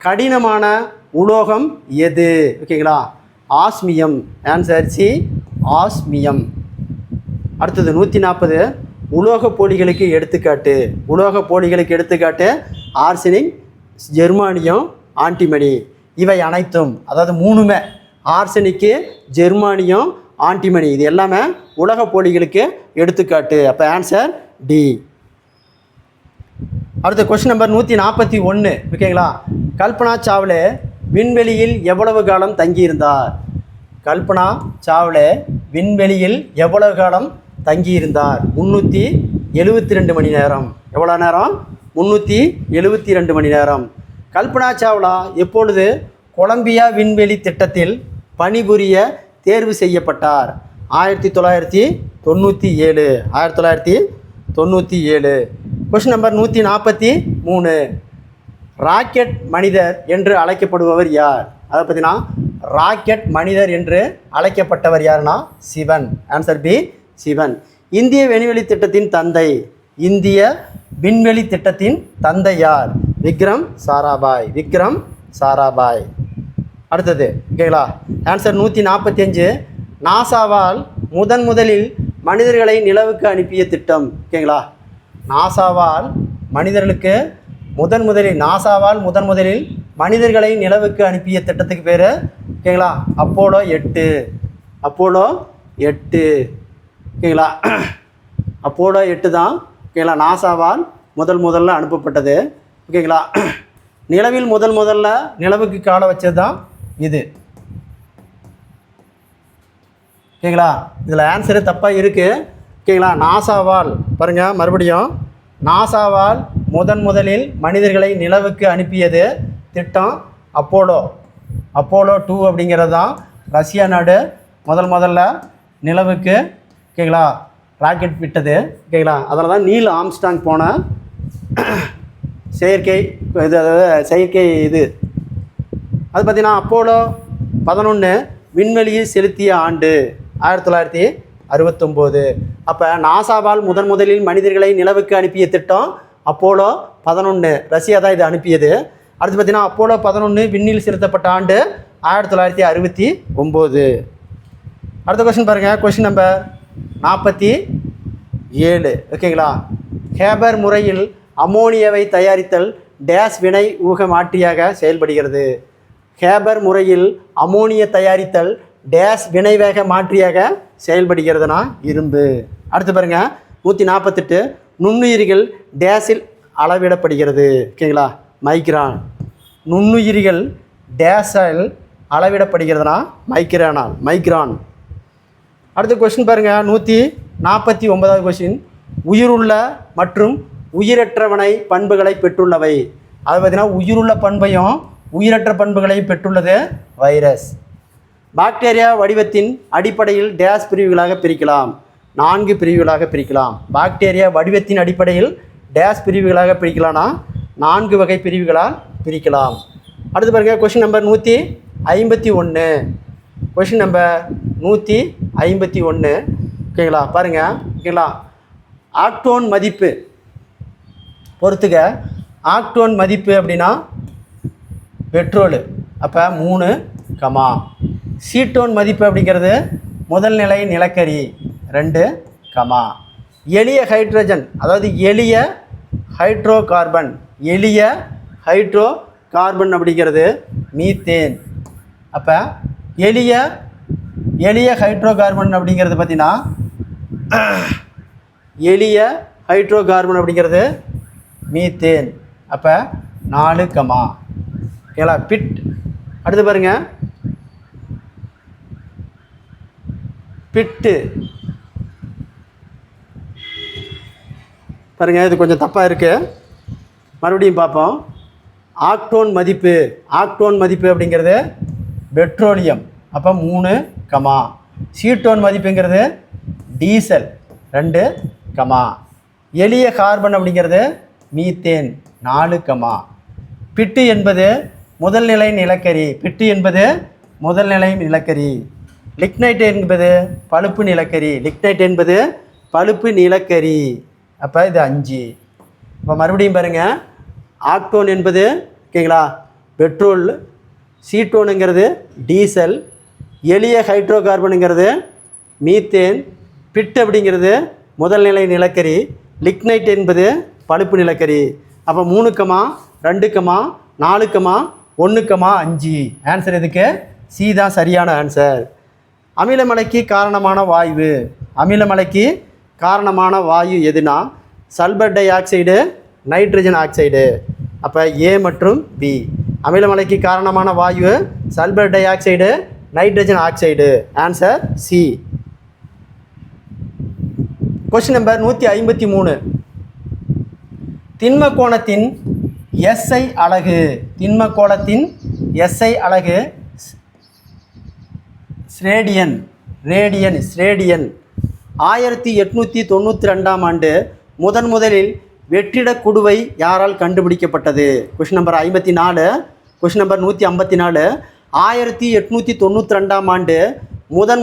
கடினமான உலோகம் எது? ஓகேங்களா? ஆஸ்மியம். Answer C osmium. அடுத்தது 140. உலோகப் போலிகளுக்கு எடுத்துக்காட்டு ஆர்சனிக், ஜெர்மானியம், ஆன்டிமனி. இவை அனைத்தும், அதாவது மூணுமே, ஆர்சனிக்கு, ஜெர்மானியம், ஆன்டிமனி, இது எல்லாமே உலகப் போலிகளுக்கு எடுத்துக்காட்டு. அப்போ ஆன்சர் டி. அடுத்த கொஸ்டின் நம்பர் 141. ஓகேங்களா? கல்பனா சாவ்லே விண்வெளியில் எவ்வளவு காலம் தங்கியிருந்தார்? கல்பனா சாவ்லே விண்வெளியில் எவ்வளவு காலம் தங்கியிருந்தார்? 372 மணி நேரம். எவ்வளோ நேரம்? 372 மணி நேரம். கல்பனா சாவ்லா எப்பொழுது கொலம்பியா விண்வெளி திட்டத்தில் பணிபுரிய தேர்வு செய்யப்பட்டார்? 1997. 1997. Question number 143. ராக்கெட் மனிதர் என்று அழைக்கப்படுபவர் யார்? அதை பார்த்தீங்கன்னா ராக்கெட் மனிதர் என்று அழைக்கப்பட்டவர் யாருன்னா சிவன். Answer B Sivan. இந்திய விண்வெளி திட்டத்தின் தந்தை யார்? விக்ரம் சாராபாய். அடுத்தது ஓகேங்களா? ஆன்சர் 145. நாசாவால் முதலில் மனிதர்களை நிலவுக்கு அனுப்பிய திட்டம். ஓகேங்களா? நாசாவால் முதலில் மனிதர்களை நிலவுக்கு அனுப்பிய திட்டத்துக்கு பேர் ஓகேங்களா அப்போலோ 8. ஓகேங்களா? அப்போலோ 8 தான் ஓகேங்களா நாசாவால் முதல்ல அனுப்பப்பட்டது. ஓகேங்களா? நிலவில் முதல்ல நிலவுக்கு காலை வச்சது தான் இது. ஓகேங்களா? இதில் ஆன்சரு தப்பாக இருக்குது. ஓகேங்களா? நாசாவால் பாருங்கள் மறுபடியும், நாசாவால் முதலில் மனிதர்களை நிலவுக்கு அனுப்பியது திட்டம் அப்போலோ 2 அப்படிங்கிறது தான். ரஷ்யா நாடு முதல்ல நிலவுக்கு ஓகேங்களா ராக்கெட் விட்டது. ஓகேங்களா? அதில் தான் நீல் ஆம்ஸ்டாங் போன செயற்கை இது. அது பார்த்திங்கன்னா அப்போலோ 11 விண்வெளியில் செலுத்திய ஆண்டு 1969. அப்போ நாசாவால் முதலில் மனிதர்களை நிலவுக்கு அனுப்பிய திட்டம் அப்போலோ 11. ரஷ்யா தான் இது அனுப்பியது. அடுத்து பார்த்திங்கன்னா அப்போலோ 11 விண்ணில் செலுத்தப்பட்ட ஆண்டு 1969. அடுத்த கொஸ்டின் பாருங்கள். Question number 47. ஓகேங்களா? ஹேபர் முறையில் அமோனியாவை தயாரித்தல் டேஸ் வினை ஊக மாற்றியாக செயல்படுகிறது. ஹேபர் முறையில் அமோனியா தயாரித்தல் டேஸ் வினைவேக மாற்றியாக செயல்படுகிறதுனா இரும்பு. அடுத்து பாருங்கள் 148. நுண்ணுயிரிகள் டேஸில் அளவிடப்படுகிறது. ஓகேங்களா? மைக்ரான். நுண்ணுயிரிகள் டேஸில் அளவிடப்படுகிறதுனா மைக்ரான். அடுத்த கொஸ்டின் பாருங்கள், 149வது கொஸ்டின். உயிருள்ள மற்றும் உயிரற்றவனை பண்புகளை பெற்றுள்ளவை. அது பார்த்தீங்கன்னா உயிருள்ள பண்பையும் உயிரற்ற பண்புகளையும் பெற்றுள்ளது வைரஸ். பாக்டீரியா வடிவத்தின் அடிப்படையில் டேஸ் பிரிவுகளாக பிரிக்கலாம். 4 பிரிவுகளாக பிரிக்கலாம். பாக்டீரியா வடிவத்தின் அடிப்படையில் டேஸ் பிரிவுகளாக பிரிக்கலாம்னா 4 வகை பிரிவுகளால் பிரிக்கலாம். அடுத்து பாருங்கள், கொஸ்டின் நம்பர் 151. Question number 151. ஓகேங்களா? பாருங்கள். ஓகேங்களா? ஆக்டோன் மதிப்பு பொறுத்துக்க. ஆக்டோன் மதிப்பு அப்படின்னா பெட்ரோலு, அப்போ 3, சீட்டோன் மதிப்பு அப்படிங்கிறது முதல் நிலை நிலக்கரி 2, எளிய ஹைட்ரஜன் அதாவது எளிய ஹைட்ரோ கார்பன் அப்படிங்கிறது மீத்தேன். அப்போ எளிய ஹைட்ரோ கார்பன் அப்படிங்கிறது பார்த்திங்கன்னா எளிய ஹைட்ரோ கார்பன் அப்படிங்கிறது மீத்தேன். அப்போ 4, ஓகேங்களா? பிட். அடுத்து பாருங்கள், பிட்டு பாருங்கள், இது கொஞ்சம் தப்பாக இருக்குது, மறுபடியும் பார்ப்போம். ஆக்டோன் மதிப்பு அப்படிங்கிறது பெட்ரோலியம், அப்போ 3, சீட்டோன் மதிப்புங்கிறது டீசல் 2, எளிய கார்பன் அப்படிங்கிறது மீத்தேன் 4, பிட்டு என்பது முதல் நிலை நிலக்கரி. லிக்னைட் என்பது பழுப்பு நிலக்கரி. அப்போ இது 5. இப்போ மறுபடியும் பாருங்கள், ஆக்டோன் என்பது ஓகேங்களா பெட்ரோல், சீட்டோனுங்கிறது டீசல், எளிய ஹைட்ரோ கார்பனுங்கிறது மீத்தேன், பிட் அப்படிங்கிறது முதல் நிலை நிலக்கரி, லிக்னைட் என்பது பழுப்பு நிலக்கரி. அப்போ 3, 2, 4, 1, 5. ஆன்சர் இதுக்கு சி தான் சரியான ஆன்சர். அமிலமலைக்கு காரணமான வாயு எதுனா sulphur dioxide, nitrogen oxide. அப்போ ஏ மற்றும் பி. அமிலமலைக்கு காரணமான வாயு sulphur dioxide, nitrogen oxide. Answer C. Question number 153. திண்மக்கோணத்தின் எஸ்ஐ அலகு. ஸ்ரேடியன். 1892ஆம் ஆண்டு முதலில் வெற்றிடக் குடுவை யாரால் கண்டுபிடிக்கப்பட்டது? Question number 54. Question number 154. 1892ஆம் ஆண்டு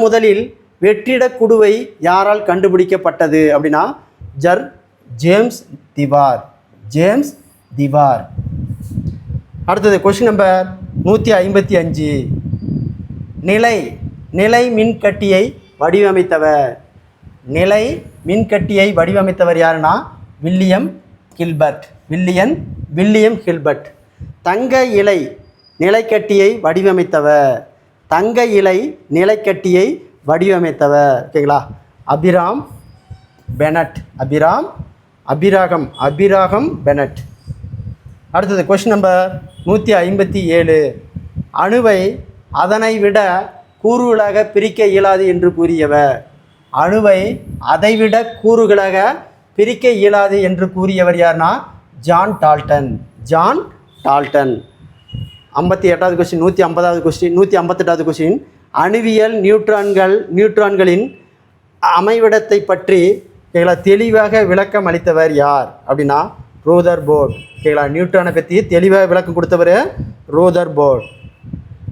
முதலில் வெற்றிடக் குடுவை யாரால் கண்டுபிடிக்கப்பட்டது அப்படின்னா ஜேம்ஸ் திவார். அடுத்தது கொஸ்டின் நம்பர் 155. நிலை மின்கட்டியை வடிவமைத்தவர் யாருன்னா வில்லியம் கில்பர்ட். தங்க இலை நிலைக்கட்டியை வடிவமைத்தவர் ஓகேங்களா அபிராம் பெனட். அடுத்தது கொஸ்டின் நம்பர் 157. அணுவை அதனை விட கூறுகளாக பிரிக்க இயலாது என்று கூறியவர் யார்னா ஜான் டால்டன். 58வது கொஸ்டின். 158வது கொஸ்டின். அணுவியல் நியூட்ரான்களின் அமைவிடத்தை பற்றி தெளிவாக விளக்கம் அளித்தவர் யார் அப்படின்னா ரூதர்போர்ட். ஓகேங்களா? நியூட்ரானை பற்றி தெளிவாக விளக்கம் கொடுத்தவர் ரூதர்போர்ட்.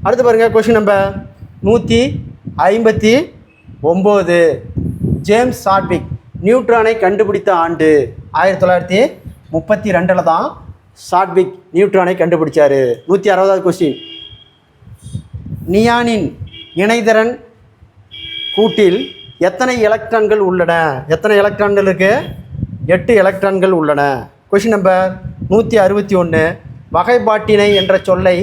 அடுத்து பாருங்கள், கொஸ்டின் நம்பர் 159. ஜேம்ஸ் சாட்விக் நியூட்ரானை கண்டுபிடித்த ஆண்டு 1932 தான் சாட்விக் நியூட்ரானை கண்டுபிடிச்சார். 160வது கொஸ்டின். நியானின் இணைதிறன் கூட்டில் எத்தனை எலக்ட்ரான்கள் உள்ளன? எத்தனை எலக்ட்ரான்கள் இருக்குது? 8 எலக்ட்ரான்கள் உள்ளன. Question number 161. வகைப்பாட்டினை என்ற சொல்லை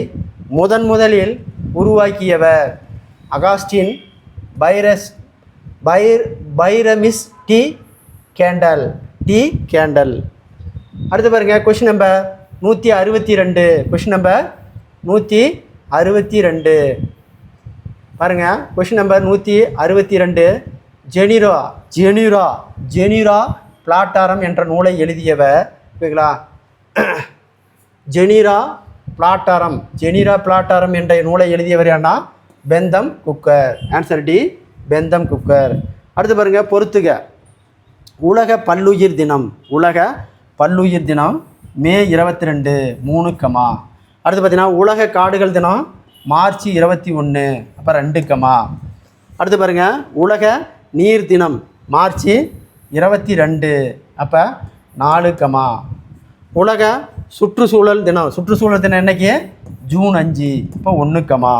முதலில் உருவாக்கியவர் அகாஸ்டின் பைரமிஸ் டி கேண்டல். Tea candle. அடுத்து பாருங்கள் கொஷின் நம்பர் 162. கொஷின் நம்பர் 162 பாருங்கள். Question number 162. ஜெனிரா பிளாட்டாரம் என்ற நூலை எழுதியவர் ஓகேங்களா. ஜெனிரா பிளாட்டாரம் என்ற நூலை எழுதியவர் யாருன்னா Bentham Hooker. Answer D, Bentham Hooker. அடுத்து பாருங்கள் பொறுத்துக. உலக பல்லுயிர் தினம் மே 22 3, அடுத்து பார்த்தீங்கன்னா உலக காடுகள் தினம் மார்ச் 21 அப்போ 2, அடுத்து பாருங்கள் உலக நீர் தினம் மார்ச் 22 அப்போ 4, உலக சுற்றுச்சூழல் தினம் என்னைக்கு ஜூன் 5 அப்போ 1,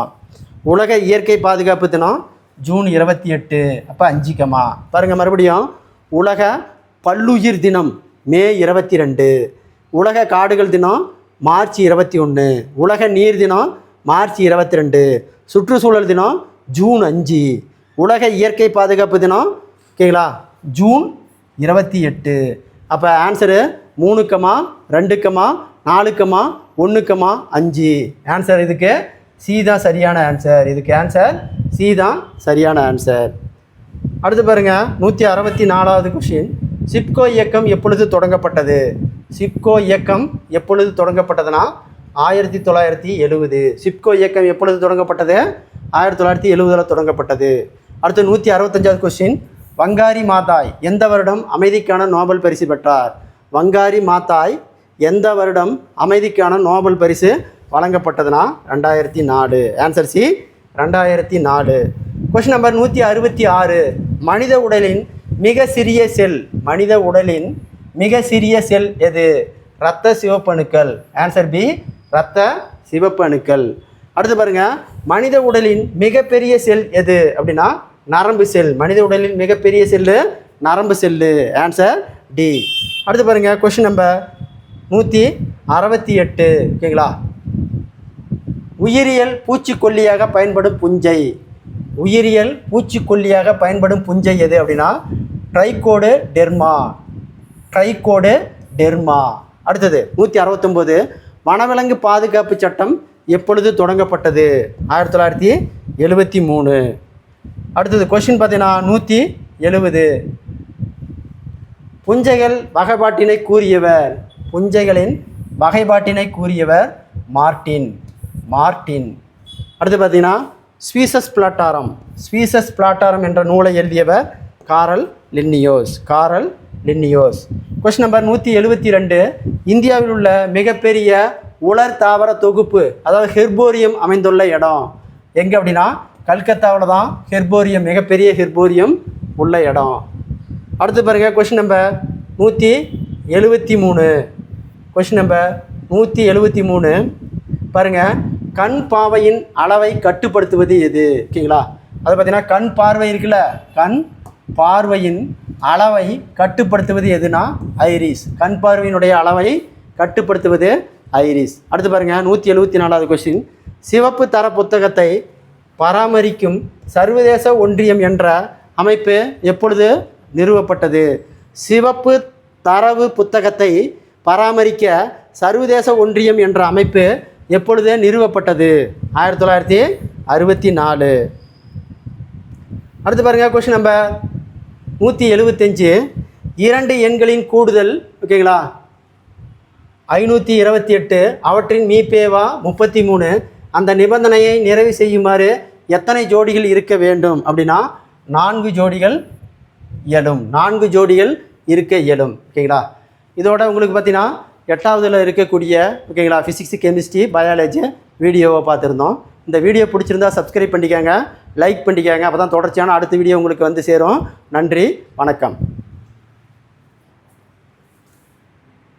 உலக இயற்கை பாதுகாப்பு தினம் ஜூன் 28 அப்போ 5, பாருங்கள் மறுபடியும் உலக பல்லுயிர் தினம் மே 22, உலக காடுகள் தினம் மார்ச் 21, உலக நீர் தினம் மார்ச் 22, சுற்றுச்சூழல் தினம் ஜூன் 5, உலக இயற்கை பாதுகாப்பு தினம் ஓகேங்களா ஜூன் 28. அப்போ ஆன்சரு 3, 2, 4, 1, 5. ஆன்சர் இதுக்கு சி தான் சரியான ஆன்சர். இதுக்கு ஆன்சர் சி தான் சரியான ஆன்சர். அடுத்து பாருங்கள் 164வது கொஷின். சிப்கோ இயக்கம் எப்பொழுது தொடங்கப்பட்டது? சிப்கோ இயக்கம் எப்பொழுது தொடங்கப்பட்டதுன்னா 1970. சிப்கோ இயக்கம் எப்பொழுது தொடங்கப்பட்டது? 1970 தொடங்கப்பட்டது. அடுத்து 165வது கொஸ்டின். வங்காரி மாதாய் எந்த வருடம் அமைதிக்கான நோபல் பரிசு பெற்றார்? வங்காரி மாதாய் எந்த வருடம் அமைதிக்கான நோபல் பரிசு வழங்கப்பட்டதுன்னா 2004. Answer C, 2004. Question number 166. மனித உடலின் மிக சிறிய செல் எது? இரத்த சிவப்பு அணுக்கள். ஆன்சர் பி, இரத்த சிவப்பு அணுக்கள். அடுத்து பாருங்கள் மனித உடலின் மிகப்பெரிய செல் எது அப்படின்னா நரம்பு செல். மனித உடலின் மிகப்பெரிய செல்லு நரம்பு செல்லு. Answer D. அடுத்து பாருங்கள் கொஸ்டின் நம்பர் 168 ஓகேங்களா. உயிரியல் பூச்சிக்கொல்லியாக பயன்படும் புஞ்சை எது அப்படின்னா ட்ரைகோடு டெர்மா. அடுத்தது 169. வனவிலங்கு பாதுகாப்பு சட்டம் எப்பொழுது தொடங்கப்பட்டது? 1973. அடுத்தது கொஸ்டின் பார்த்தீங்கன்னா 170. புஞ்சைகளின் வகைப்பாட்டினை கூறியவர் மார்ட்டின். அடுத்து பார்த்தீங்கன்னா ஸ்பீசஸ் பிளாட்டாரம் என்ற நூலை எழுதியவர் காரல் லின்னியோஸ். Question number 172. இந்தியாவில் உள்ள மிகப்பெரிய உலர் தாவர தொகுப்பு அதாவது ஹெர்போரியம் அமைந்துள்ள இடம் எங்கே அப்படின்னா கல்கத்தாவில் தான் மிகப்பெரிய ஹெர்போரியம் உள்ள இடம். அடுத்து பாருங்கள் கொஸ்டின் நம்பர் 173. கொஸ்டின் நம்பர் 173 பாருங்கள். கண் பாவையின் அளவை கட்டுப்படுத்துவது எது? ஓகேங்களா. அது பார்த்தீங்கன்னா கண் பார்வை இருக்குல்ல, கண் பார்வையின் அளவை கட்டுப்படுத்துவது எதுனா ஐரிஸ். கண் பார்வையினுடைய அளவை கட்டுப்படுத்துவது ஐரிஸ். அடுத்து பாருங்கள் 174வது கொஸ்டின். சிவப்பு தர புத்தகத்தை பராமரிக்கும் சர்வதேச ஒன்றியம் என்ற அமைப்பு எப்பொழுது நிறுவப்பட்டது? சிவப்பு தரவு புத்தகத்தை பராமரிக்க சர்வதேச ஒன்றியம் என்ற அமைப்பு எப்பொழுது நிறுவப்பட்டது? 1964. அடுத்து பாருங்கள் கொஸ்டின் நம்பர் 175. 2 எண்களின் கூடுதல் ஓகேங்களா 528, அவற்றின் மீபேவா 33. அந்த நிபந்தனையை நிறைவு செய்யுமாறு எத்தனை ஜோடிகள் இருக்க வேண்டும் அப்படின்னா 4 ஜோடிகள் இருக்க இயலும். ஓகேங்களா. இதோட உங்களுக்கு பார்த்தீங்கன்னா 8வதுல இருக்கக்கூடிய ஓகேங்களா ஃபிசிக்ஸ், கெமிஸ்ட்ரி, பயாலஜி வீடியோவை பார்த்துருந்தோம். இந்த வீடியோ பிடிச்சிருந்தா சப்ஸ்கிரைப் பண்ணிக்கோங்க, லைக் பண்ணிக்கோங்க. அப்போ தான் தொடர்ச்சியான அடுத்த வீடியோ உங்களுக்கு வந்து சேரும். நன்றி, வணக்கம்.